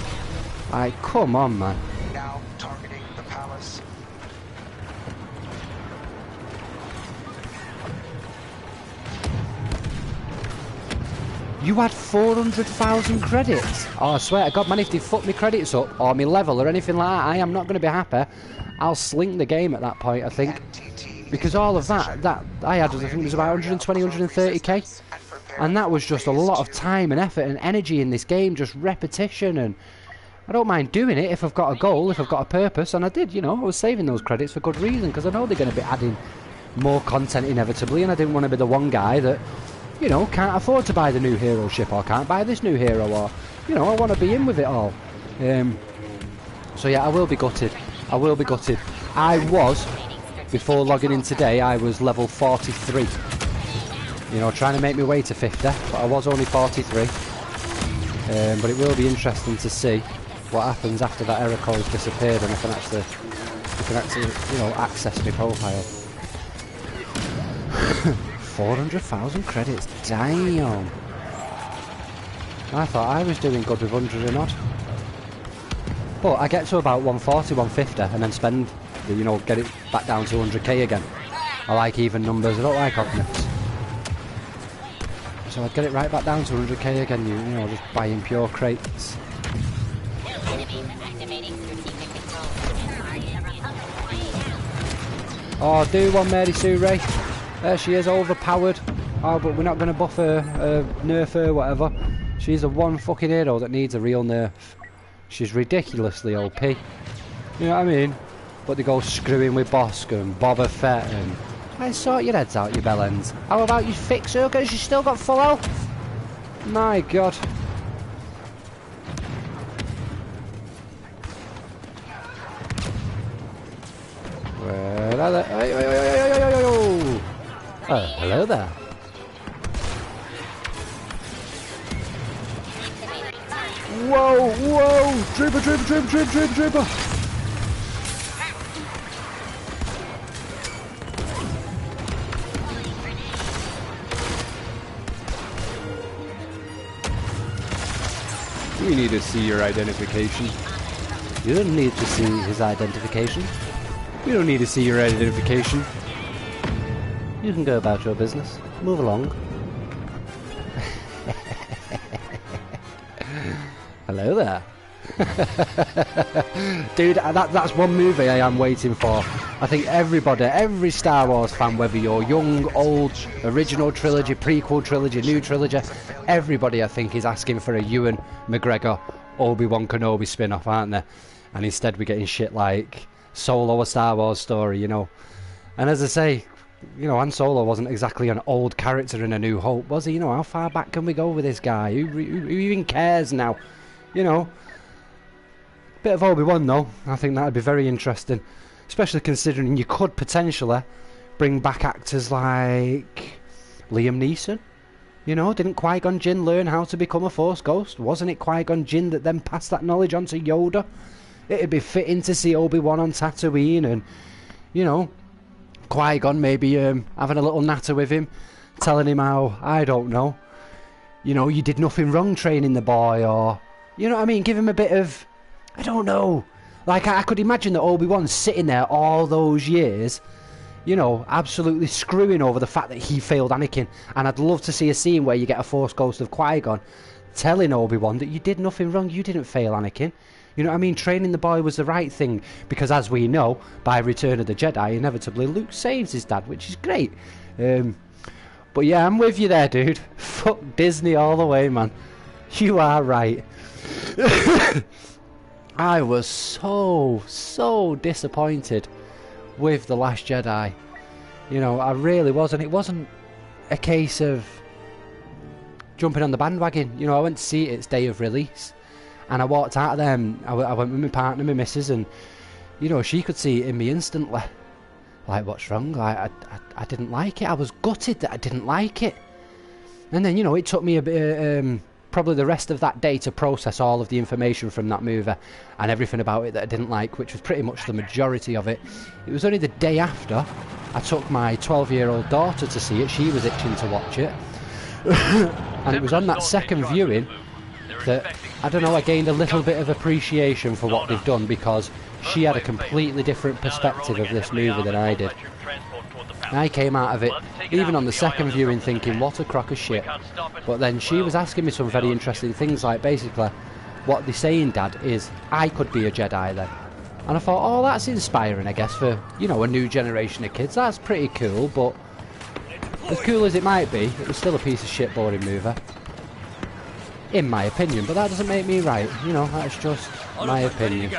Like, come on, man. Now targeting the palace. You had 400,000 credits. Oh, I swear to God, man, if they fuck me credits up or me level or anything like that, I am not going to be happy. I'll slink the game at that point, I think. Because all of that I had, I think it was about 120, 130k. And that was just a lot of time and effort and energy in this game, just repetition. And I don't mind doing it if I've got a goal, if I've got a purpose. And I did, you know, I was saving those credits for good reason, because I know they're going to be adding more content inevitably. And I didn't want to be the one guy that, you know, can't afford to buy the new hero ship, or can't buy this new hero, or, you know, I want to be in with it all. So yeah, I will be gutted. I will be gutted. I was, before logging in today, I was level 43. You know, trying to make my way to 50, but I was only 43. But it will be interesting to see what happens after that error code's disappeared, and I can actually, you know, access my profile. 400,000 credits, damn. I thought I was doing good with 100 and odd. But I get to about 140, 150 and then spend, you know, get it back down to 100k again. I like even numbers, I don't like odd numbers. So I'd get it right back down to 100k again, you know, just buying pure crates. Oh, do one, Mary Sue Ray. There she is, overpowered. Oh, but we're not going to buff her, nerf her, whatever. She's the one fucking hero that needs a real nerf. She's ridiculously OP. You know what I mean? But they go screwing with Bosk and Boba Fett and... I sort your heads out, you bellends. How about you fix her, because she's still got full health? My God. Where are they? Oh, hello there. Whoa, whoa! Trooper, trooper, trooper, trooper, trooper, trooper! We need to see your identification. You don't need to see his identification. We don't need to see your identification. You can go about your business. Move along. Hello there. Dude, that's one movie I am waiting for. I think everybody, every Star Wars fan, whether you're young, old, original trilogy, prequel trilogy, new trilogy, everybody I think is asking for a Ewan McGregor Obi-Wan Kenobi spin-off, aren't they? And instead we're getting shit like Solo, a Star Wars story, you know. And as I say, you know, Han Solo wasn't exactly an old character in A New Hope, was he? You know, how far back can we go with this guy? Who even cares now? You know. Bit of Obi-Wan though, I think that'd be very interesting. Especially considering you could potentially bring back actors like Liam Neeson. You know, didn't Qui-Gon Jinn learn how to become a Force Ghost? Wasn't it Qui-Gon Jinn that then passed that knowledge on to Yoda? It'd be fitting to see Obi-Wan on Tatooine and, you know, Qui-Gon maybe having a little natter with him, telling him how, I don't know, you know, you did nothing wrong training the boy, or, you know what I mean, give him a bit of, I don't know. Like, I could imagine that Obi-Wan's sitting there all those years, you know, absolutely screwing over the fact that he failed Anakin. And I'd love to see a scene where you get a Force Ghost of Qui-Gon telling Obi-Wan that you did nothing wrong, you didn't fail Anakin. You know what I mean? Training the boy was the right thing. Because as we know, by Return of the Jedi, inevitably Luke saves his dad, which is great. But yeah, I'm with you there, dude. Fuck Disney all the way, man. You are right. I was so disappointed with The Last Jedi. You know, I really was, and it wasn't a case of jumping on the bandwagon. You know, I went to see it its day of release, and I walked out of there, and I went with my partner, my missus, and, you know, she could see it in me instantly. Like, what's wrong? Like, I didn't like it. I was gutted that I didn't like it. And then, you know, it took me a bit, probably the rest of that day to process all of the information from that movie and everything about it that I didn't like, which was pretty much the majority of it. It was only the day after I took my 12-year-old daughter to see it. She was itching to watch it. And it was on that second viewing that, I don't know, I gained a little bit of appreciation for what they've done, because she had a completely different perspective of this movie than I did. I came out of it, even on the second viewing, thinking, what a crock of shit. But then she was asking me some very interesting things, like basically, what they're saying, Dad, is I could be a Jedi then. And I thought, oh, that's inspiring, I guess, for, you know, a new generation of kids. That's pretty cool, but as cool as it might be, it was still a piece of shit, boring movie. In my opinion, but that doesn't make me right. You know, that's just my opinion.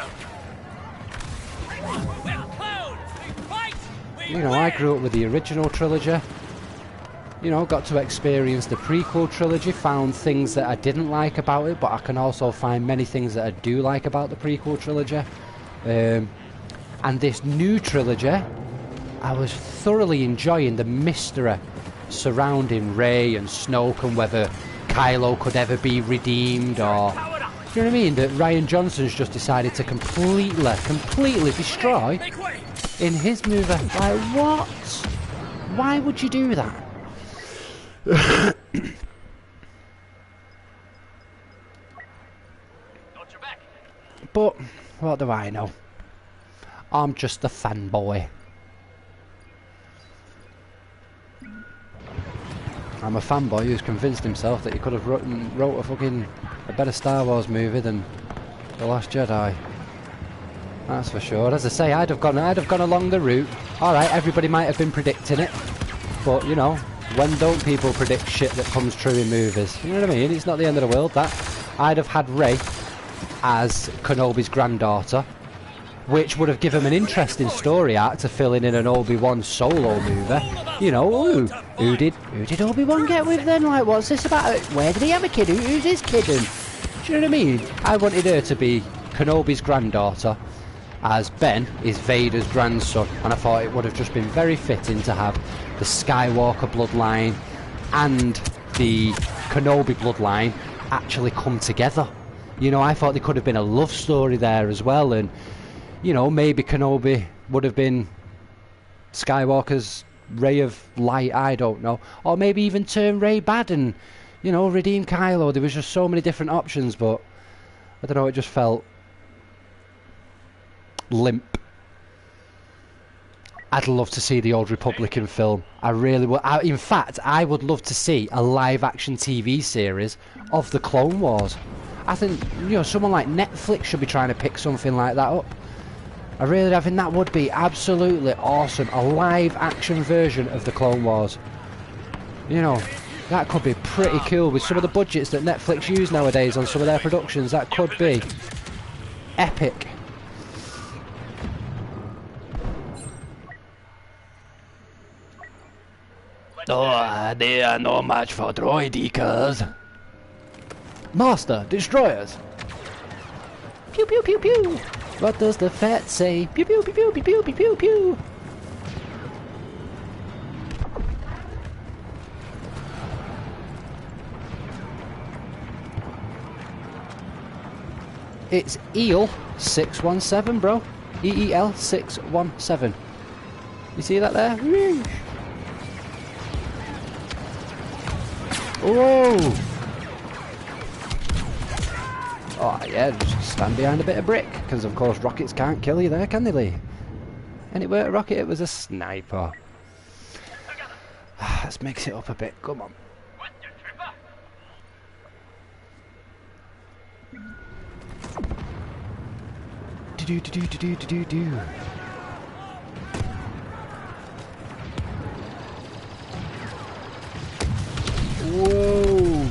You know, I grew up with the original trilogy. You know, got to experience the prequel trilogy, found things that I didn't like about it, but I can also find many things that I do like about the prequel trilogy. And this new trilogy, I was thoroughly enjoying the mystery surrounding Rey and Snoke, and whether Kylo could ever be redeemed, or, you know what I mean, that Rian Johnson's just decided to completely destroy in his movie. Like, what? Why would you do that? But what do I know? I'm just a fanboy. I'm a fanboy who's convinced himself that he could have wrote a better Star Wars movie than The Last Jedi. That's for sure. As I say, I'd have gone along the route. Alright, everybody might have been predicting it, but, you know, when don't people predict shit that comes true in movies? You know what I mean? It's not the end of the world, that. I'd have had Rey as Kenobi's granddaughter, which would have given him an interesting story arc to fill in an Obi-Wan Solo movie. You know, who did Obi-Wan get with then? Like, what's this about? Where did he have a kid? Who's his kid? And, do you know what I mean? I wanted her to be Kenobi's granddaughter, as Ben is Vader's grandson, and I thought it would have just been very fitting to have the Skywalker bloodline and the Kenobi bloodline actually come together. You know, I thought there could have been a love story there as well, and, you know, maybe Kenobi would have been Skywalker's ray of light, I don't know. Or maybe even turn Rey bad and, you know, redeem Kylo. There was just so many different options, but I don't know, it just felt limp. I'd love to see the Old Republican film. I really would. In fact, I would love to see a live-action TV series of the Clone Wars. I think, you know, someone like Netflix should be trying to pick something like that up. I think that would be absolutely awesome. A live-action version of the Clone Wars. You know, that could be pretty cool with some of the budgets that Netflix use nowadays on some of their productions. That could be epic. Oh, they are no match for droidicas. Master, destroyers. Pew pew pew pew. What does the fat say? Pew pew pew pew pew pew pew pew pew. It's EEL 617, bro. EEL 617. You see that there? Whoa! Oh yeah, just stand behind a bit of brick, because of course rockets can't kill you there, can they, Lee? And it weren't a rocket, it was a sniper. Let's mix it up a bit, come on. Do. Whoa!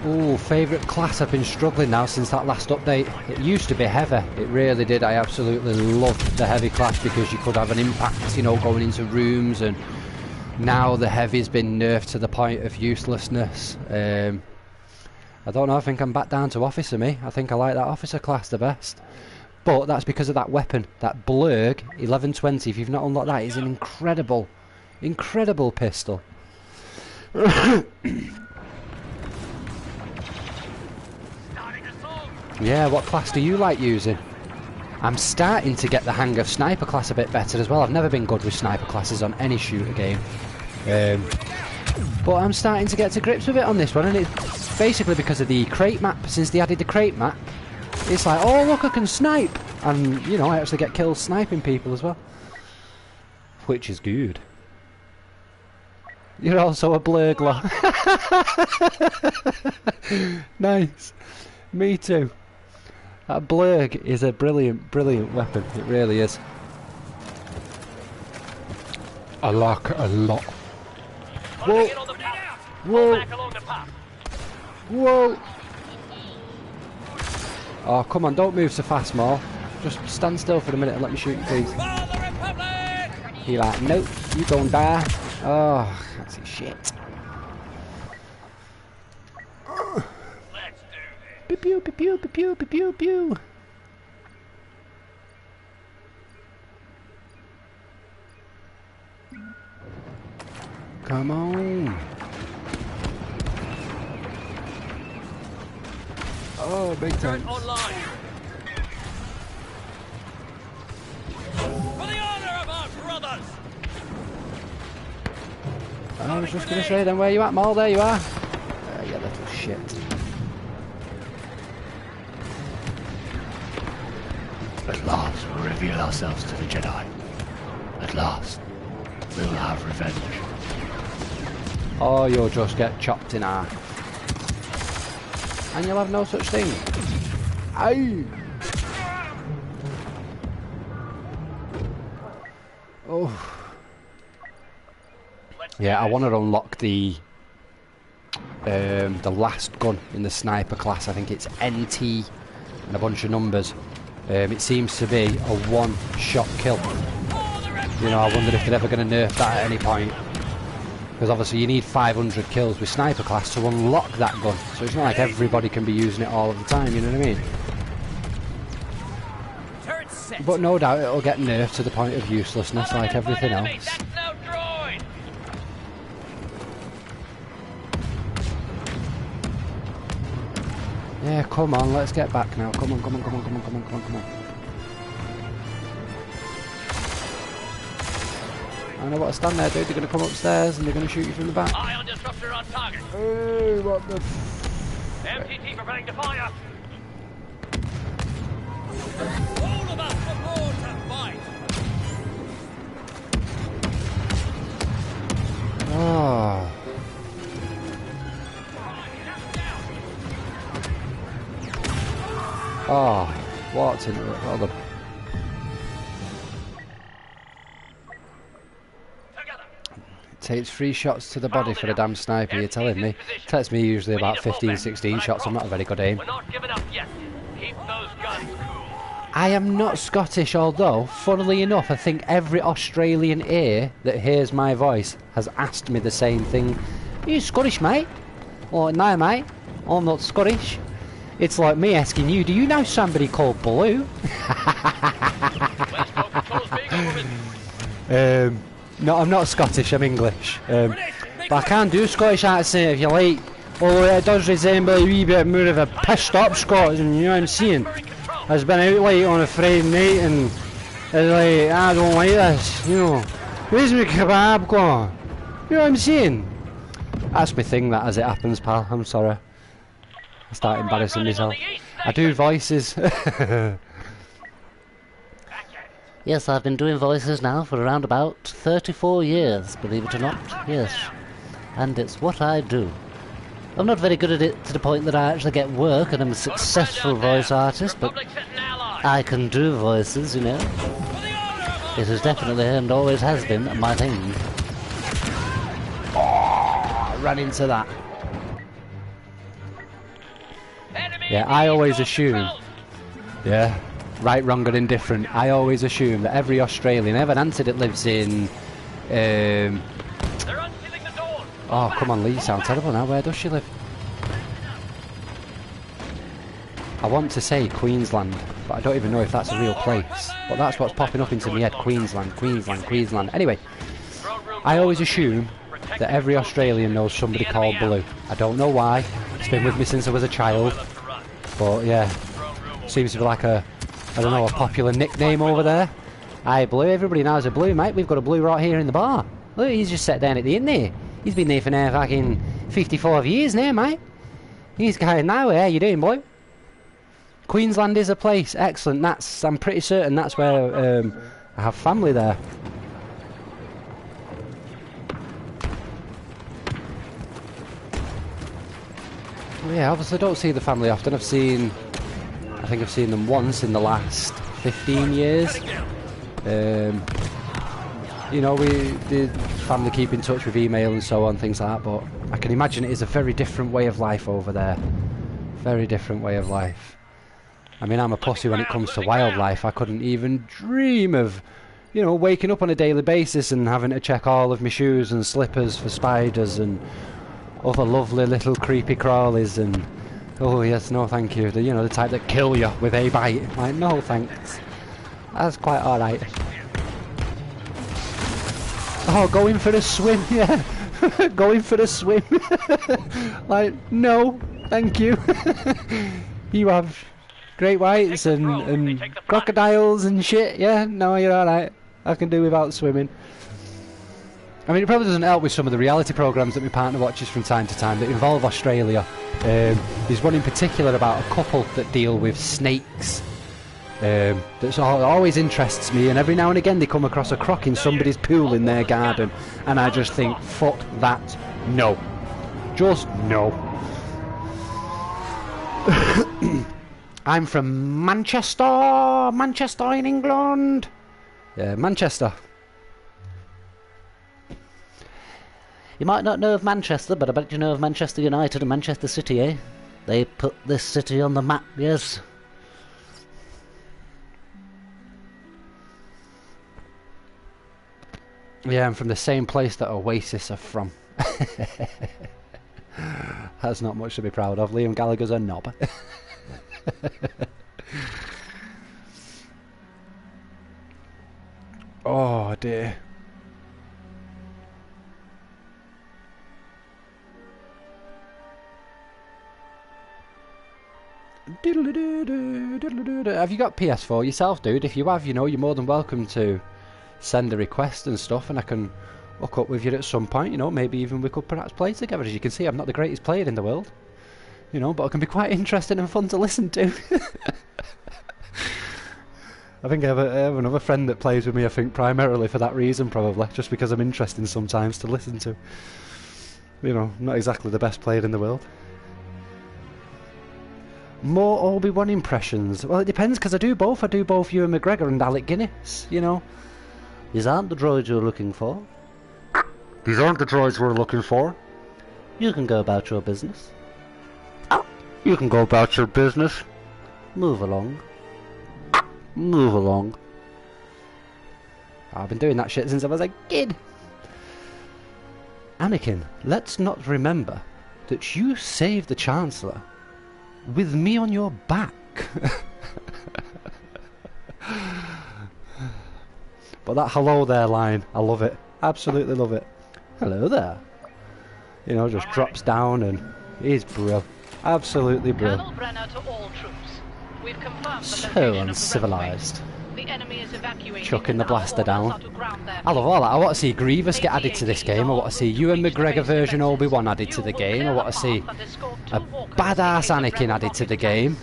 Oh, favourite class. I've been struggling now since that last update. It used to be heavy, it really did. I absolutely loved the heavy class because you could have an impact, you know, going into rooms, and now the heavy's been nerfed to the point of uselessness. I don't know, I think I'm back down to officer me. I think I like that officer class the best. But that's because of that weapon, that Blurg 1120. If you've not unlocked that, it's an incredible, incredible pistol. Yeah, what class do you like using? I'm starting to get the hang of sniper class a bit better as well. I've never been good with sniper classes on any shooter game. But I'm starting to get to grips with it on this one, and it's basically because of the crate map. Since they added the crate map, it's like, oh look, I can snipe! And, you know, I actually get kills sniping people as well. Which is good. You're also a blurgler. Nice. Me too. That Blurg is a brilliant, brilliant weapon. It really is. I like it a lot. Whoa! Whoa! Whoa! Oh, come on, don't move so fast, Maul. Just stand still for a minute and let me shoot you, please. He like, nope, you don't die. Oh, that's it, shit. Pew pew pew pew pew pew pew pew. Come on. Oh, big time. Online. For the honor of our brothers. I was just gonna say then, where you at, Maul? There you are. You little shit. At last, we'll reveal ourselves to the Jedi. At last, we'll have revenge. Or you'll just get chopped in half. And you'll have no such thing. Aye! Oh. Yeah, I want to unlock the last gun in the sniper class. I think it's NT and a bunch of numbers. It seems to be a one-shot kill. You know, I wonder if they're ever going to nerf that at any point. Because obviously you need 500 kills with sniper class to unlock that gun. So it's not like everybody can be using it all of the time, you know what I mean? But no doubt it'll get nerfed to the point of uselessness like everything else. Yeah, come on, let's get back now. Come on, come on, come on, come on, come on, come on, come on. I know what to stand there, dude. They're going to come upstairs and they're going to shoot you from the back. Ion disruptor on target. Hey, what the MTT preparing to fire. All of us aboard to fight. Oh. Oh, what's in it? Oh, the... Takes 3 shots to the body for a damn sniper, you're telling me? Takes me usually about 15, 16 shots, I'm not a very good aim. We're not giving up yet. Keep those guns cool. I am not Scottish, although, funnily enough, I think every Australian ear that hears my voice has asked me the same thing. Are you Scottish, mate? Or, no, mate, I'm not Scottish. It's like me asking you, do you know somebody called Blue? No, I'm not Scottish, I'm English. But I can do Scottish accent if you like. Although it does resemble a wee bit more of a pissed up Scotsman, you know what I'm saying? I've been out late on a Friday night and it's like, I don't like this, you know. Where's my kebab gone? You know what I'm saying? That's my thing, that, as it happens, pal. I'm sorry. I start embarrassing myself. I do voices. Yes, I've been doing voices now for around about 34 years, believe it or not. Yes. And it's what I do. I'm not very good at it to the point that I actually get work and I'm a successful voice artist, but I can do voices, you know. It is definitely and always has been my thing. Oh, I ran into that. Yeah, I always assume. Yeah. Right, wrong or indifferent. I always assume that every Australian, I have an auntie that lives in... Oh, come on, Lee, you sound terrible now. Where does she live? I want to say Queensland, but I don't even know if that's a real place. But that's what's popping up into my head. Queensland, Queensland, Queensland. Anyway, I always assume that every Australian knows somebody called Blue. I don't know why. It's been with me since I was a child. But yeah, seems to be like a... I don't know, a popular nickname over there. Aye, Blue, everybody knows a Blue, mate. We've got a Blue right here in the bar. Look, he's just sat down at the inn there. He's been there for now fucking 55 years now, mate. He's going nowhere. How you doing, Blue? Queensland is a place. Excellent. That's, I'm pretty certain that's where I have family there. Well, yeah, obviously I don't see the family often. I think I've seen them once in the last 15 years. You know, the family keep in touch with email and so on, things like that, but I can imagine it is a very different way of life over there. Very different way of life. I mean, I'm a pussy when it comes to wildlife. I couldn't even dream of, you know, waking up on a daily basis and having to check all of my shoes and slippers for spiders and other lovely little creepy crawlies and... Oh yes, no thank you. You know, the type that kill you with a bite. Like, no thanks. That's quite alright. Oh, going for a swim, yeah. Going for a swim. Like, no, thank you. You have great whites and crocodiles and shit, yeah? No, you're alright. I can do without swimming. I mean, it probably doesn't help with some of the reality programmes that my partner watches from time to time that involve Australia. There's one in particular about a couple that deal with snakes. That always interests me, and every now and again they come across a croc in somebody's pool in their garden, and I just think, fuck that, no. Just no. I'm from Manchester! Manchester in England! Yeah, Manchester. You might not know of Manchester, but I bet you know of Manchester United and Manchester City, eh? They put this city on the map, yes. Yeah, I'm from the same place that Oasis are from. That's not much to be proud of. Liam Gallagher's a knob. Oh dear. dude. Have you got PS4 yourself, dude? If you have, you know, you're more than welcome to send a request and stuff, and I can hook up with you at some point, you know, maybe even we could perhaps play together. As you can see, I'm not the greatest player in the world, you know, but I can be quite interesting and fun to listen to. I think I have another friend that plays with me, I think, primarily for that reason, probably, just because I'm interesting sometimes to listen to. You know, not exactly the best player in the world. More Obi-Wan impressions. Well, it depends, because I do both Ewan McGregor and Alec Guinness, you know. These aren't the droids you're looking for. These aren't the droids we're looking for. You can go about your business. You can go about your business. Move along. Move along. I've been doing that shit since I was a kid. Anakin, let's not remember that you saved the Chancellor with me on your back. But that hello there line, I love it. Absolutely love it. Hello there. You know, just drops down and he's brill. Absolutely brill. Colonel Brenner to all troops. We've confirmed the So location uncivilised. of the enemy is evacuating. Chucking the and our blaster orders down. are to ground their I love all that. I want to see Grievous get added to this game. I want to see Ewan McGregor version Obi-Wan added to the game. I want to see a badass Anakin added to the game.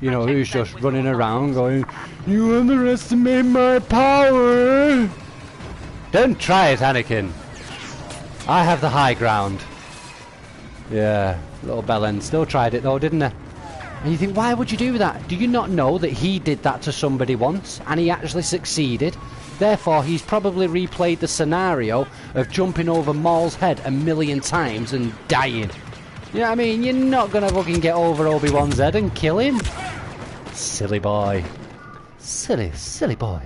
You know, who's just running around going, "You underestimate my power." Don't try it, Anakin. I have the high ground. Yeah, little bellend still tried it though, didn't he? And you think, why would you do that? Do you not know that he did that to somebody once and he actually succeeded? Therefore, he's probably replayed the scenario of jumping over Maul's head 1,000,000 times and dying. You know what I mean? You're not gonna fucking get over Obi-Wan's head and kill him. Silly boy. Silly, silly boy.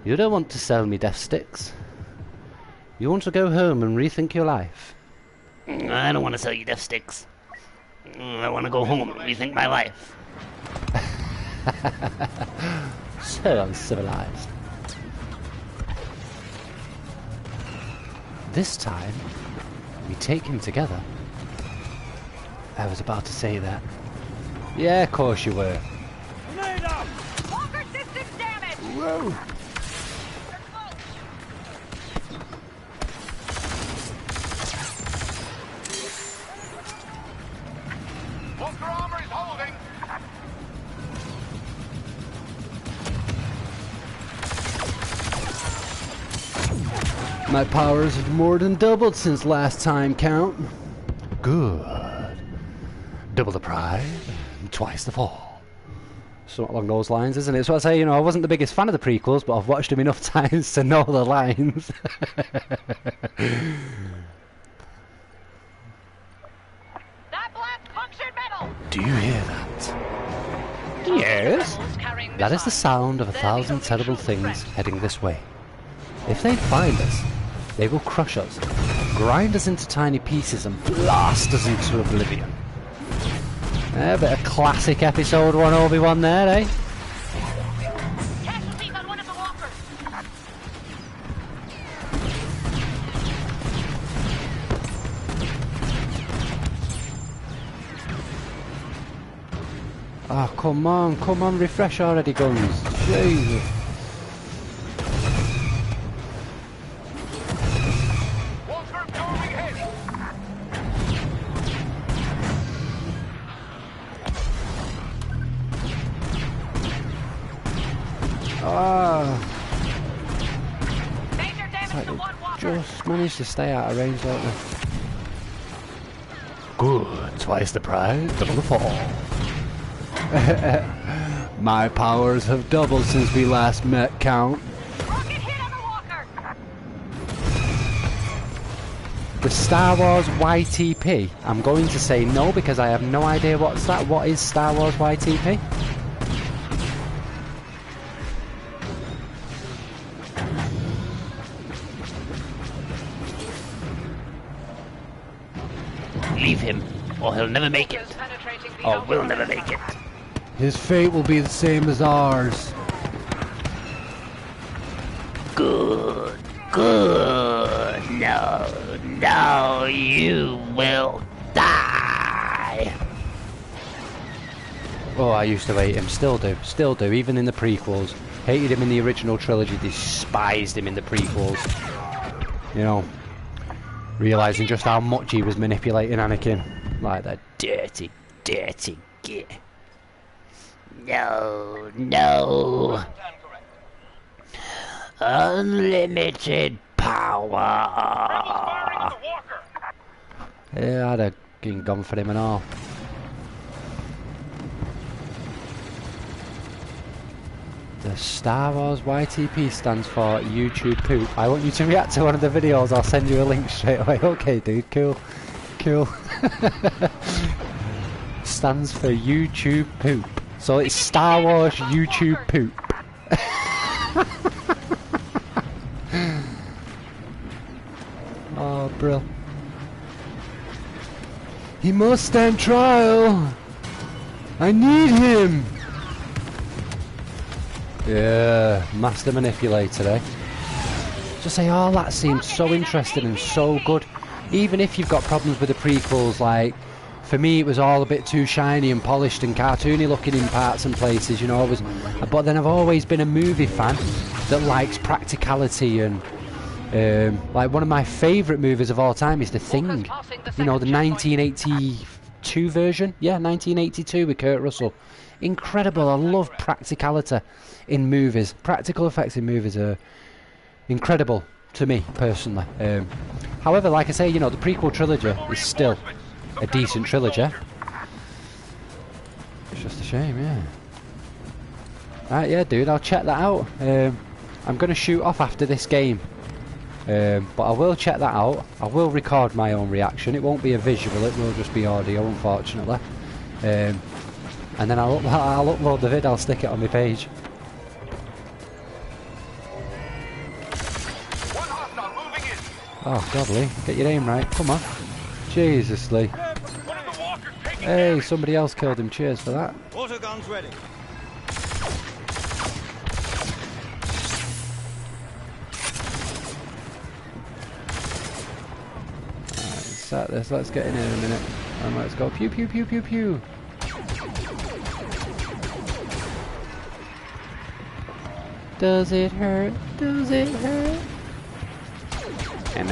You don't want to sell me death sticks. You want to go home and rethink your life. I don't want to sell you death sticks. I want to go home and rethink my life. So uncivilized. This time, we take him together. I was about to say that. Yeah, of course you were. Walker systems damaged! Whoa! Walker armor is holding. My powers have more than doubled since last time count. Good. Double the pride, twice the fall. Something along those lines, isn't it? So I say, you know, I wasn't the biggest fan of the prequels, but I've watched them enough times to know the lines. That blast punctured metal! Do you hear that? Yes? That is the sound of 1,000 terrible things heading this way. If they find us, they will crush us, grind us into tiny pieces and blast us into oblivion. A bit of classic episode 1 Obi-Wan there, eh? Casualties on one of the walkers! Oh, come on, refresh already, guns. Jesus. Walker going ahead. Ah, Major damage to one walker! just managed to stay out of range, don't they? Good, twice the pride, double the fall. My powers have doubled since we last met, Count. Rocket hit on the walker! The Star Wars YTP. I'm going to say no because I have no idea what's that. What is Star Wars YTP? Leave him, or he'll never make it. Or we'll never make it. His fate will be the same as ours. Good, good. No, no, you will die. Oh, I used to hate him. Still do. Even in the prequels. Hated him in the original trilogy. Despised him in the prequels. You know, realising just how much he was manipulating Anakin. Like that dirty git. No. Unlimited power. Yeah, I'd have gone for him and all. The Star Wars YTP stands for YouTube poop. I want you to react to one of the videos. I'll send you a link straight away. Okay, dude. Cool. Stands for YouTube poop. So it's Star Wars YouTube poop. Oh, bro. He must stand trial. I need him. Yeah, master manipulator, eh? Just say, oh, that seems so interesting and so good. Even if you've got problems with the prequels, like, for me it was all a bit too shiny and polished and cartoony looking in parts and places, you know. But then I've always been a movie fan that likes practicality and, like, one of my favourite movies of all time is The Thing. You know, the 1982 version? Yeah, 1982 with Kurt Russell. Incredible. I love practicality in movies. Practical effects in movies are incredible to me personally. However, like I say, you know, the prequel trilogy is still a decent trilogy. It's just a shame, yeah. Right, yeah, dude, I'll check that out. I'm going to shoot off after this game, but I will check that out. I will record my own reaction. It won't be a visual, it will just be audio, unfortunately. And then I'll upload the vid, I'll stick it on my page. Oh God, Lee, get your aim right, come on. Jesus, Lee. Hey, somebody else killed him, cheers for that. Auto guns ready. Alright, set this, let's get in here in a minute. And let's go pew pew pew pew pew. Does it hurt? Does it hurt? Yeah,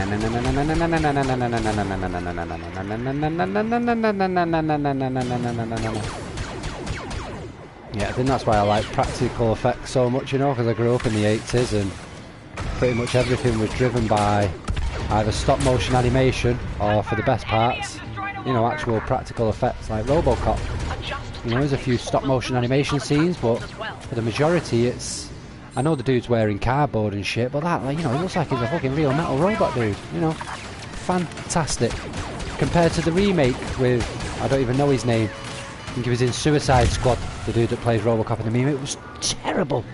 I think that's why I like practical effects so much, you know, because I grew up in the 80s and pretty much everything was driven by either stop motion animation or, for the best parts, you know, actual practical effects like RoboCop. You know, there's a few stop motion animation scenes, but for the majority it's... I know the dude's wearing cardboard and shit, but that, like, you know, he looks like he's a fucking real metal robot dude, you know. Fantastic. Compared to the remake with, I don't even know his name, I think he was in Suicide Squad, the dude that plays RoboCop in the meme. It was terrible.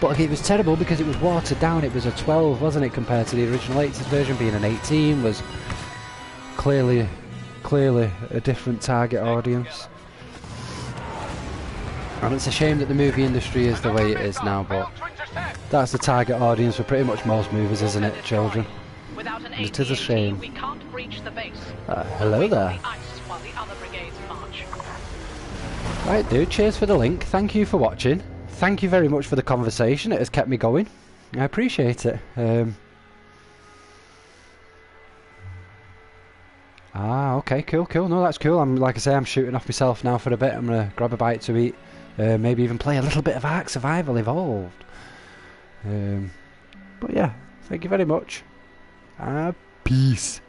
But it was terrible because it was watered down. It was a 12, wasn't it, compared to the original 80s version. Being an 18 was clearly a different target audience. And it's a shame that the movie industry is the way it is now, but that's the target audience for pretty much most movies, isn't it, children? And it is a shame. Hello there. Right, dude, cheers for the link. Thank you for watching. Thank you very much for the conversation. It has kept me going. I appreciate it. Okay, cool. No, that's cool. Like I say, I'm shooting off myself now for a bit. I'm gonna grab a bite to eat. Maybe even play a little bit of Ark Survival Evolved. But yeah, thank you very much. Peace.